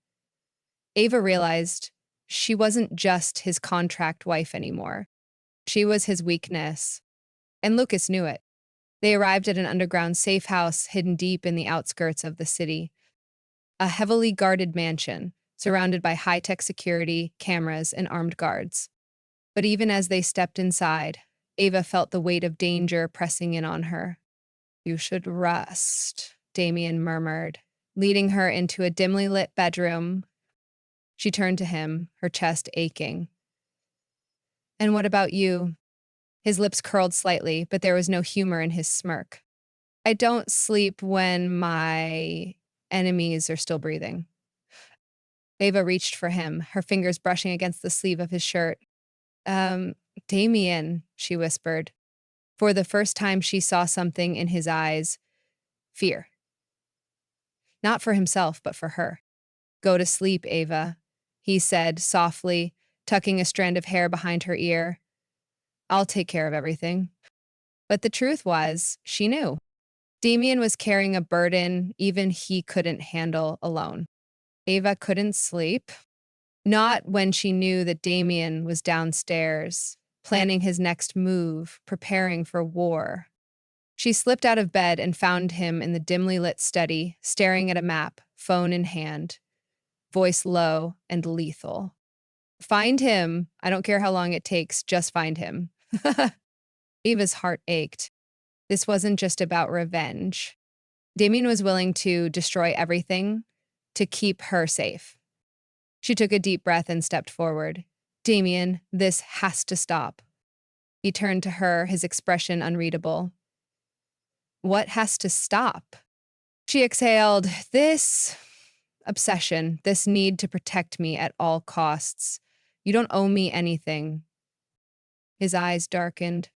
Ava realized she wasn't just his contract wife anymore. She was his weakness. And Lucas knew it. They arrived at an underground safe house hidden deep in the outskirts of the city. A heavily guarded mansion, surrounded by high-tech security, cameras, and armed guards. But even as they stepped inside, Ava felt the weight of danger pressing in on her. You should rest, Damien murmured, leading her into a dimly lit bedroom. She turned to him, her chest aching. And what about you? His lips curled slightly, but there was no humor in his smirk. I don't sleep when my enemies are still breathing. Ava reached for him, her fingers brushing against the sleeve of his shirt. Damien, she whispered. For the first time, she saw something in his eyes. Fear. Not for himself, but for her. Go to sleep, Ava, he said softly, tucking a strand of hair behind her ear. I'll take care of everything. But the truth was, she knew. Damien was carrying a burden even he couldn't handle alone. Ava couldn't sleep. Not when she knew that Damien was downstairs, planning his next move, preparing for war. She slipped out of bed and found him in the dimly lit study, staring at a map, phone in hand, voice low and lethal. Find him. I don't care how long it takes, just find him. Ava's heart ached. This wasn't just about revenge. Damien was willing to destroy everything to keep her safe. She took a deep breath and stepped forward. Damien, this has to stop. He turned to her, his expression unreadable. What has to stop? She exhaled. This obsession, this need to protect me at all costs. You don't owe me anything. His eyes darkened.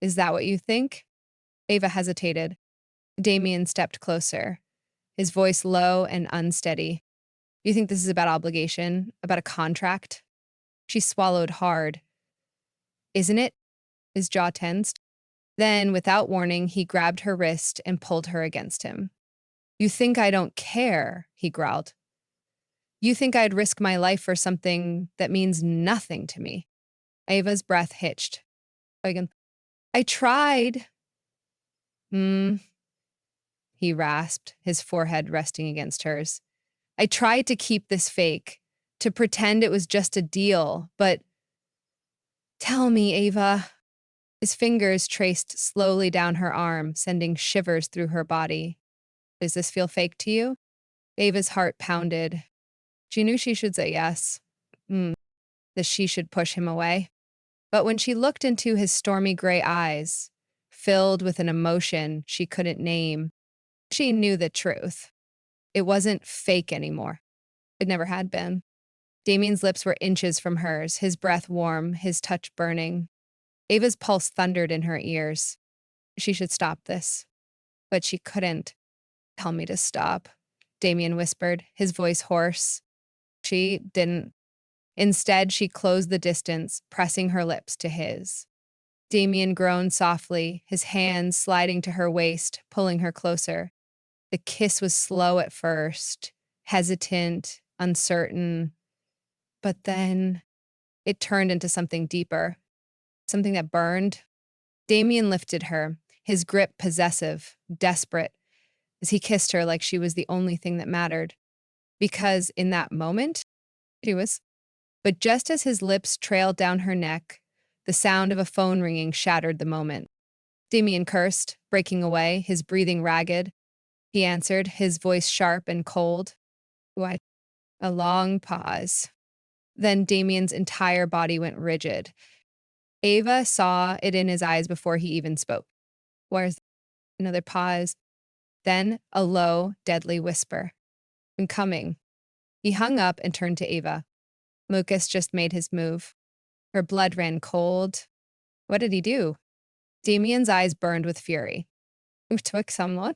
Is that what you think? Ava hesitated. Damien stepped closer, his voice low and unsteady. You think this is about obligation, about a contract? She swallowed hard. Isn't it? His jaw tensed. Then, without warning, he grabbed her wrist and pulled her against him. You think I don't care, he growled. You think I'd risk my life for something that means nothing to me. Ava's breath hitched. Again, I tried. He rasped, his forehead resting against hers. I tried to keep this fake, to pretend it was just a deal, but tell me, Ava. His fingers traced slowly down her arm, sending shivers through her body. Does this feel fake to you? Ava's heart pounded. She knew she should say yes, that she should push him away. But when she looked into his stormy gray eyes, filled with an emotion she couldn't name, she knew the truth. It wasn't fake anymore. It never had been. Damien's lips were inches from hers, his breath warm, his touch burning. Ava's pulse thundered in her ears. She should stop this. But she couldn't. Tell me to stop, Damien whispered, his voice hoarse. She didn't. Instead, she closed the distance, pressing her lips to his. Damien groaned softly, his hands sliding to her waist, pulling her closer. The kiss was slow at first, hesitant, uncertain. But then it turned into something deeper, something that burned. Damien lifted her, his grip possessive, desperate, as he kissed her like she was the only thing that mattered. Because in that moment, she was. But just as his lips trailed down her neck, the sound of a phone ringing shattered the moment. Damien cursed, breaking away, his breathing ragged. He answered, his voice sharp and cold. What? A long pause. Then Damien's entire body went rigid. Ava saw it in his eyes before he even spoke. Where's another pause? Then a low, deadly whisper. I'm coming. He hung up and turned to Ava. Lucas just made his move. Her blood ran cold. What did he do? Damien's eyes burned with fury. It took somewhat.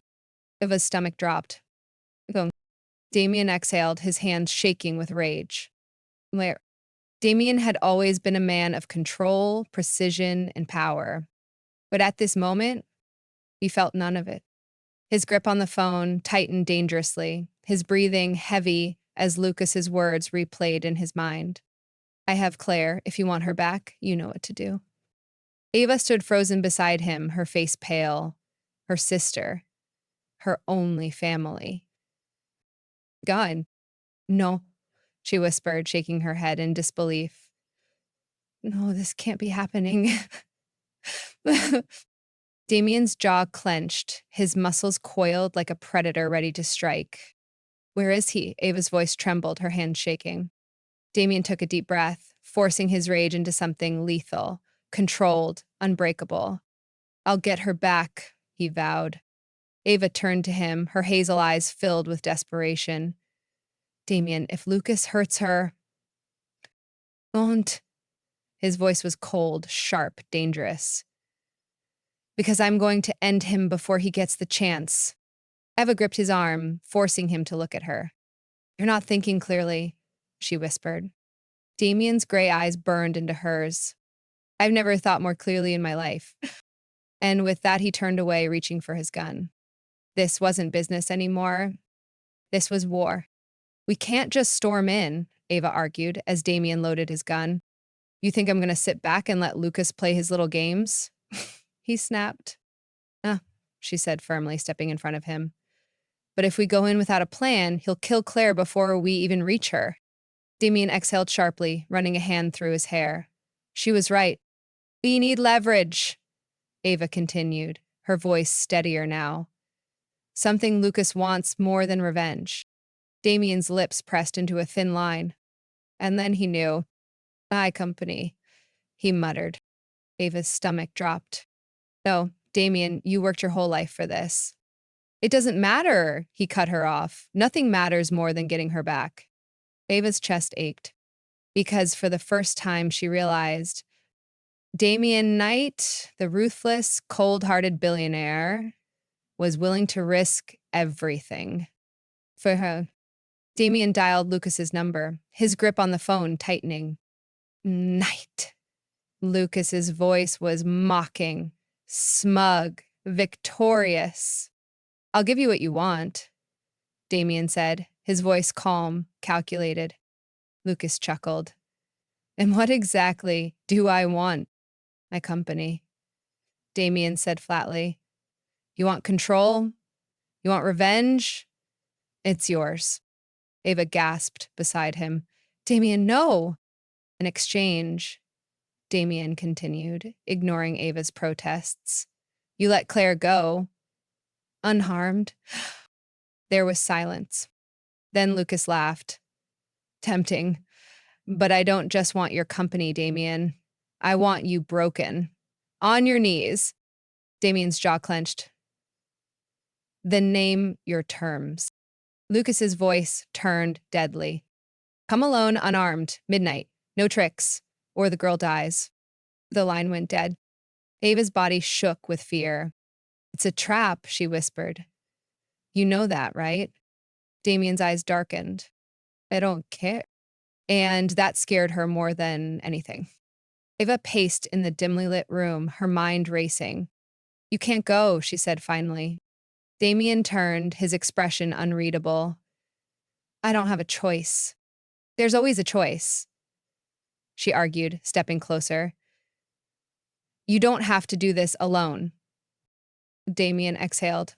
Ava's stomach dropped. Go. Damien exhaled, his hands shaking with rage. Where? Damien had always been a man of control, precision, and power. But at this moment, he felt none of it. His grip on the phone tightened dangerously, his breathing heavy as Lucas's words replayed in his mind. I have Claire. If you want her back, you know what to do. Ava stood frozen beside him, her face pale. Her sister. Her only family. God. No, she whispered, shaking her head in disbelief. No, this can't be happening. Damien's jaw clenched, his muscles coiled like a predator ready to strike. Where is he? Ava's voice trembled, her hand shaking. Damien took a deep breath, forcing his rage into something lethal, controlled, unbreakable. I'll get her back, he vowed. Ava turned to him, her hazel eyes filled with desperation. Damien, if Lucas hurts her... Don't. His voice was cold, sharp, dangerous. Because I'm going to end him before he gets the chance. Eva gripped his arm, forcing him to look at her. You're not thinking clearly, she whispered. Damien's gray eyes burned into hers. I've never thought more clearly in my life. And with that, he turned away, reaching for his gun. This wasn't business anymore. This was war. We can't just storm in, Ava argued, as Damien loaded his gun. You think I'm going to sit back and let Lucas play his little games? He snapped. Ah, she said firmly, stepping in front of him. But if we go in without a plan, he'll kill Claire before we even reach her. Damien exhaled sharply, running a hand through his hair. She was right. We need leverage, Ava continued, her voice steadier now. Something Lucas wants more than revenge. Damien's lips pressed into a thin line. And then he knew. My company, he muttered. Ava's stomach dropped. No, Damien, you worked your whole life for this. It doesn't matter, he cut her off. Nothing matters more than getting her back. Ava's chest ached, because for the first time she realized Damien Knight, the ruthless, cold-hearted billionaire, was willing to risk everything for her. Damien dialed Lucas's number, his grip on the phone tightening. Knight. Lucas's voice was mocking, smug, victorious. I'll give you what you want, Damien said, his voice calm, calculated. Lucas chuckled. And what exactly do I want? My company, Damien said flatly. You want control? You want revenge? It's yours. Ava gasped beside him. Damien, no! In exchange, Damien continued, ignoring Ava's protests. You let Claire go. Unharmed. There was silence. Then Lucas laughed. Tempting. But I don't just want your company, Damien. I want you broken. On your knees. Damien's jaw clenched. Then name your terms. Lucas's voice turned deadly. Come alone unarmed, midnight. No tricks, or the girl dies. The line went dead. Ava's body shook with fear. It's a trap, she whispered. You know that, right? Damien's eyes darkened. I don't care. And that scared her more than anything. Ava paced in the dimly lit room, her mind racing. You can't go, she said finally. Damien turned, his expression unreadable. I don't have a choice. There's always a choice, she argued, stepping closer. You don't have to do this alone. Damien exhaled.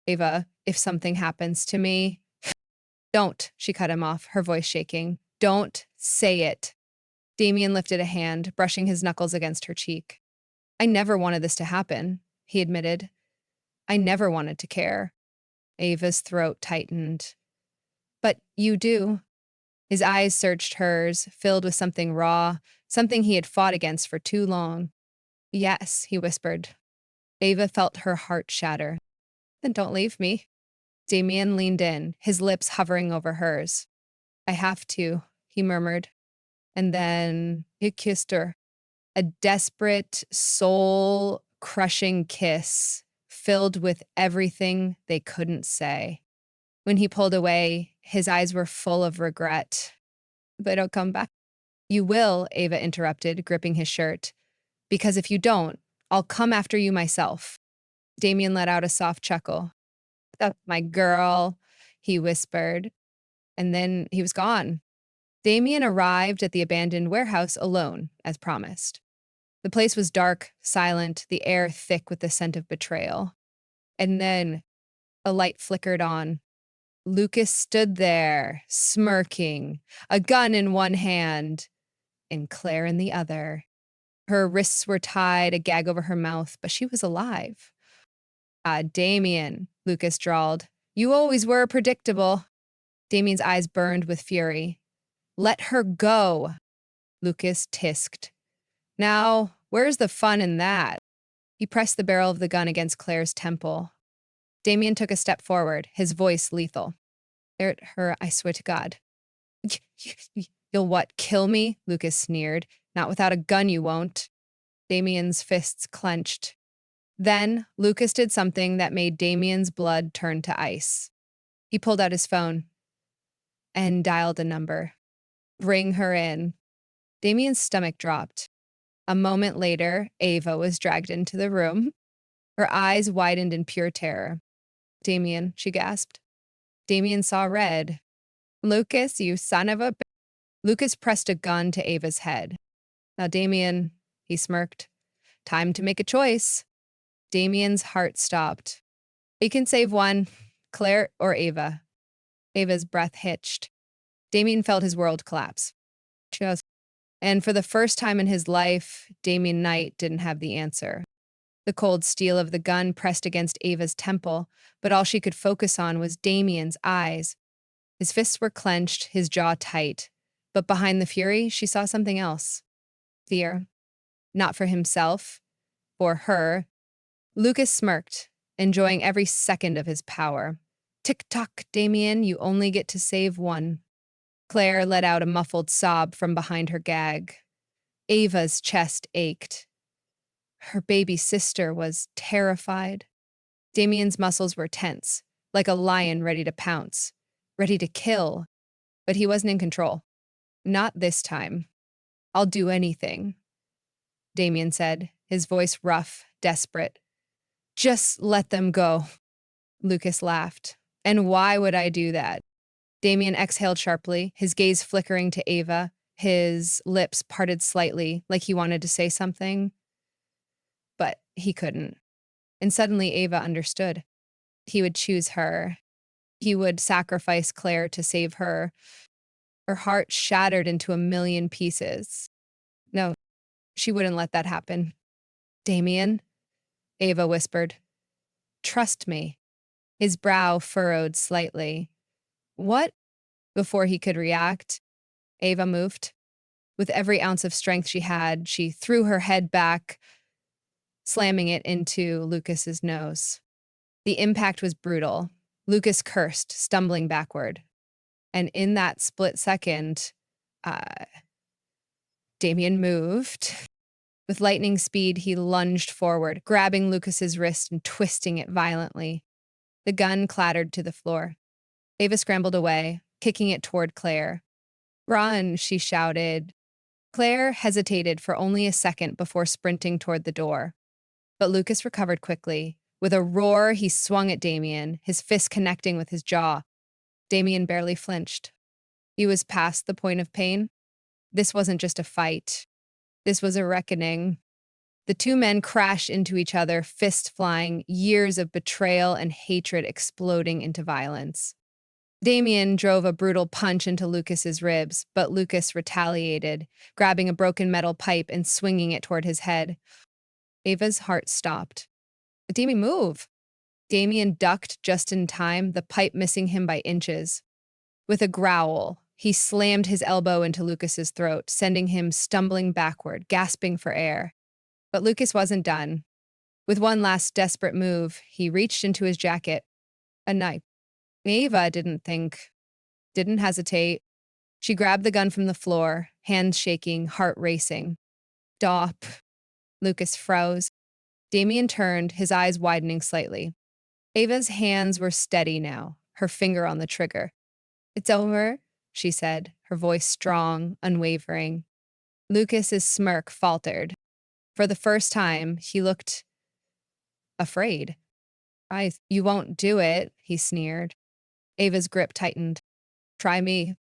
Ava, if something happens to me. Don't, she cut him off, her voice shaking. Don't say it. Damien lifted a hand, brushing his knuckles against her cheek. I never wanted this to happen, he admitted. I never wanted to care. Ava's throat tightened. But you do. His eyes searched hers, filled with something raw, something he had fought against for too long. Yes, he whispered. Ava felt her heart shatter. Then don't leave me. Damien leaned in, his lips hovering over hers. I have to, he murmured. And then he kissed her. A desperate, soul-crushing kiss filled with everything they couldn't say. When he pulled away, his eyes were full of regret. But don't come back. You will, Ava interrupted, gripping his shirt. Because if you don't, I'll come after you myself. Damien let out a soft chuckle. That's my girl, he whispered. And then he was gone. Damien arrived at the abandoned warehouse alone, as promised. The place was dark, silent, the air thick with the scent of betrayal. And then a light flickered on. Lucas stood there, smirking, a gun in one hand, and Claire in the other. Her wrists were tied, a gag over her mouth, but she was alive. Ah, Damien, Lucas drawled. You always were predictable. Damien's eyes burned with fury. Let her go, Lucas tisked. Now, where's the fun in that? He pressed the barrel of the gun against Claire's temple. Damien took a step forward, his voice lethal. Stare at her, I swear to God. You'll what, kill me? Lucas sneered. Not without a gun you won't. Damien's fists clenched. Then, Lucas did something that made Damien's blood turn to ice. He pulled out his phone and dialed a number. Bring her in. Damien's stomach dropped. A moment later, Ava was dragged into the room. Her eyes widened in pure terror. Damien, she gasped. Damien saw red. Lucas, you son of a... Lucas pressed a gun to Ava's head. Now, Damien, he smirked. Time to make a choice. Damien's heart stopped. You can save one, Claire or Ava. Ava's breath hitched. Damien felt his world collapse. Just. And for the first time in his life, Damien Knight didn't have the answer. The cold steel of the gun pressed against Ava's temple, but all she could focus on was Damien's eyes. His fists were clenched, his jaw tight. But behind the fury, she saw something else. Fear. Not for himself. For her. Lucas smirked, enjoying every second of his power. Tick-tock, Damien, you only get to save one. Claire let out a muffled sob from behind her gag. Ava's chest ached. Her baby sister was terrified. Damien's muscles were tense, like a lion ready to pounce, ready to kill. But he wasn't in control. Not this time. I'll do anything, Damien said, his voice rough, desperate. Just let them go. Lucas laughed. And why would I do that? Damien exhaled sharply, his gaze flickering to Ava, his lips parted slightly, like he wanted to say something. But he couldn't. And suddenly Ava understood. He would choose her. He would sacrifice Claire to save her. Her heart shattered into a million pieces. No, she wouldn't let that happen. Damien, Ava whispered. Trust me. His brow furrowed slightly. What? Before he could react, Ava moved. With every ounce of strength she had, she threw her head back, slamming it into Lucas's nose. The impact was brutal. Lucas cursed, stumbling backward. And in that split second, Damien moved. With lightning speed, he lunged forward, grabbing Lucas's wrist and twisting it violently. The gun clattered to the floor. Ava scrambled away, kicking it toward Claire. Run, she shouted. Claire hesitated for only a second before sprinting toward the door. But Lucas recovered quickly. With a roar, he swung at Damien, his fist connecting with his jaw. Damien barely flinched. He was past the point of pain. This wasn't just a fight. This was a reckoning. The two men crashed into each other, fists flying, years of betrayal and hatred exploding into violence. Damien drove a brutal punch into Lucas's ribs, but Lucas retaliated, grabbing a broken metal pipe and swinging it toward his head. Ava's heart stopped. Damien, move! Damien ducked just in time, the pipe missing him by inches. With a growl, he slammed his elbow into Lucas's throat, sending him stumbling backward, gasping for air. But Lucas wasn't done. With one last desperate move, he reached into his jacket. A knife. Ava didn't hesitate. She grabbed the gun from the floor, hands shaking, heart racing. Stop. Lucas froze. Damien turned, his eyes widening slightly. Ava's hands were steady now, her finger on the trigger. It's over, she said, her voice strong, unwavering. Lucas's smirk faltered. For the first time, he looked afraid. You won't do it, he sneered. Ava's grip tightened. Try me.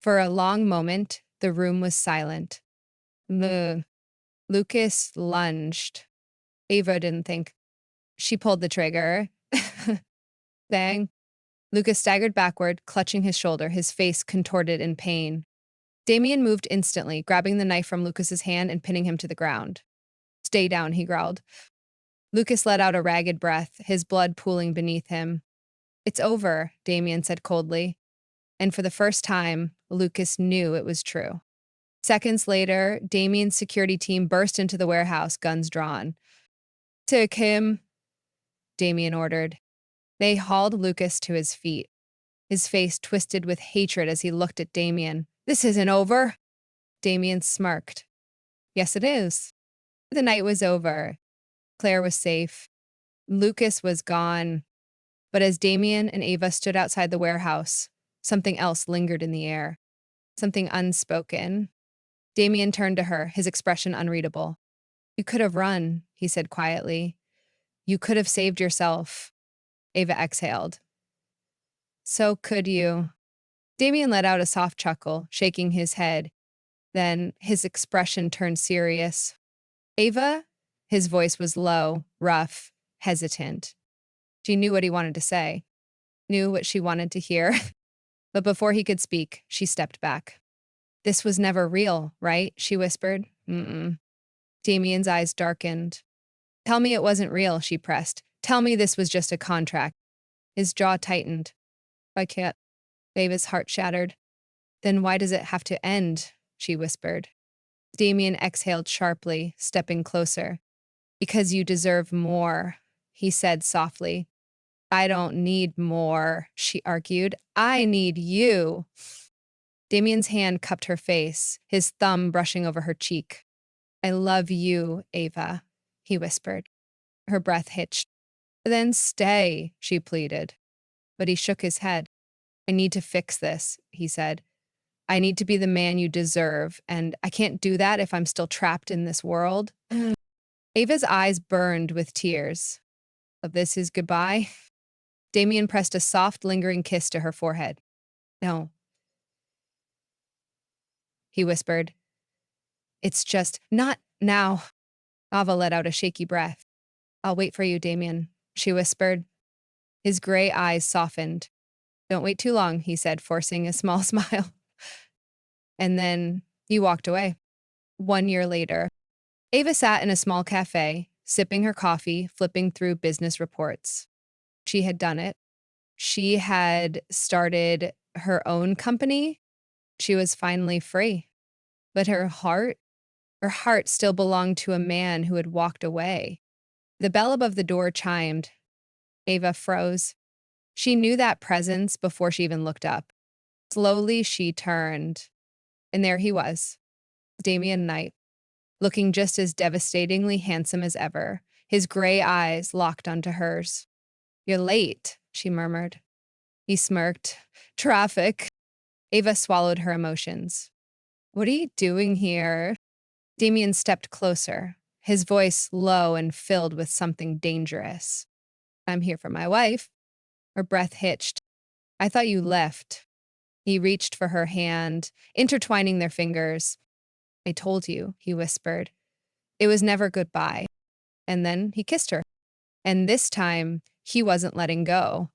For a long moment, the room was silent. Lucas lunged. Ava didn't think. She pulled the trigger. Bang. Lucas staggered backward, clutching his shoulder, his face contorted in pain. Damien moved instantly, grabbing the knife from Lucas's hand and pinning him to the ground. Stay down, he growled. Lucas let out a ragged breath, his blood pooling beneath him. It's over, Damien said coldly. And for the first time, Lucas knew it was true. Seconds later, Damien's security team burst into the warehouse, guns drawn. Take him, Damien ordered. They hauled Lucas to his feet, his face twisted with hatred as he looked at Damien. This isn't over. Damien smirked. Yes, it is. The night was over. Claire was safe. Lucas was gone. But as Damien and Ava stood outside the warehouse, something else lingered in the air. Something unspoken. Damien turned to her, his expression unreadable. You could have run, he said quietly. You could have saved yourself. Ava exhaled. So could you. Damien let out a soft chuckle, shaking his head. Then his expression turned serious. Ava? His voice was low, rough, hesitant. She knew what he wanted to say, knew what she wanted to hear. But before he could speak, she stepped back. This was never real, right? She whispered. Mm-mm. Damien's eyes darkened. Tell me it wasn't real, she pressed. Tell me this was just a contract. His jaw tightened. I can't. Ava's heart shattered. Then why does it have to end? She whispered. Damien exhaled sharply, stepping closer. Because you deserve more, he said softly. I don't need more, she argued. I need you. Damien's hand cupped her face, his thumb brushing over her cheek. I love you, Ava, he whispered. Her breath hitched. Then stay, she pleaded. But he shook his head. I need to fix this, he said. I need to be the man you deserve, and I can't do that if I'm still trapped in this world. Ava's eyes burned with tears. Of this is goodbye? Damien pressed a soft, lingering kiss to her forehead. No, he whispered. It's just not now. Ava let out a shaky breath. I'll wait for you, Damien, she whispered. His gray eyes softened. Don't wait too long, he said, forcing a small smile. And then he walked away. 1 year later, Ava sat in a small cafe, sipping her coffee, flipping through business reports. She had done it. She had started her own company. She was finally free. But her heart still belonged to a man who had walked away. The bell above the door chimed. Ava froze. She knew that presence before she even looked up. Slowly, she turned. And there he was, Damien Knight, looking just as devastatingly handsome as ever, his gray eyes locked onto hers. You're late, she murmured. He smirked. Traffic. Ava swallowed her emotions. What are you doing here? Damien stepped closer, his voice low and filled with something dangerous. I'm here for my wife. Her breath hitched. I thought you left." He reached for her hand, intertwining their fingers. "I told you," he whispered. "It was never goodbye." And then he kissed her. And this time, he wasn't letting go.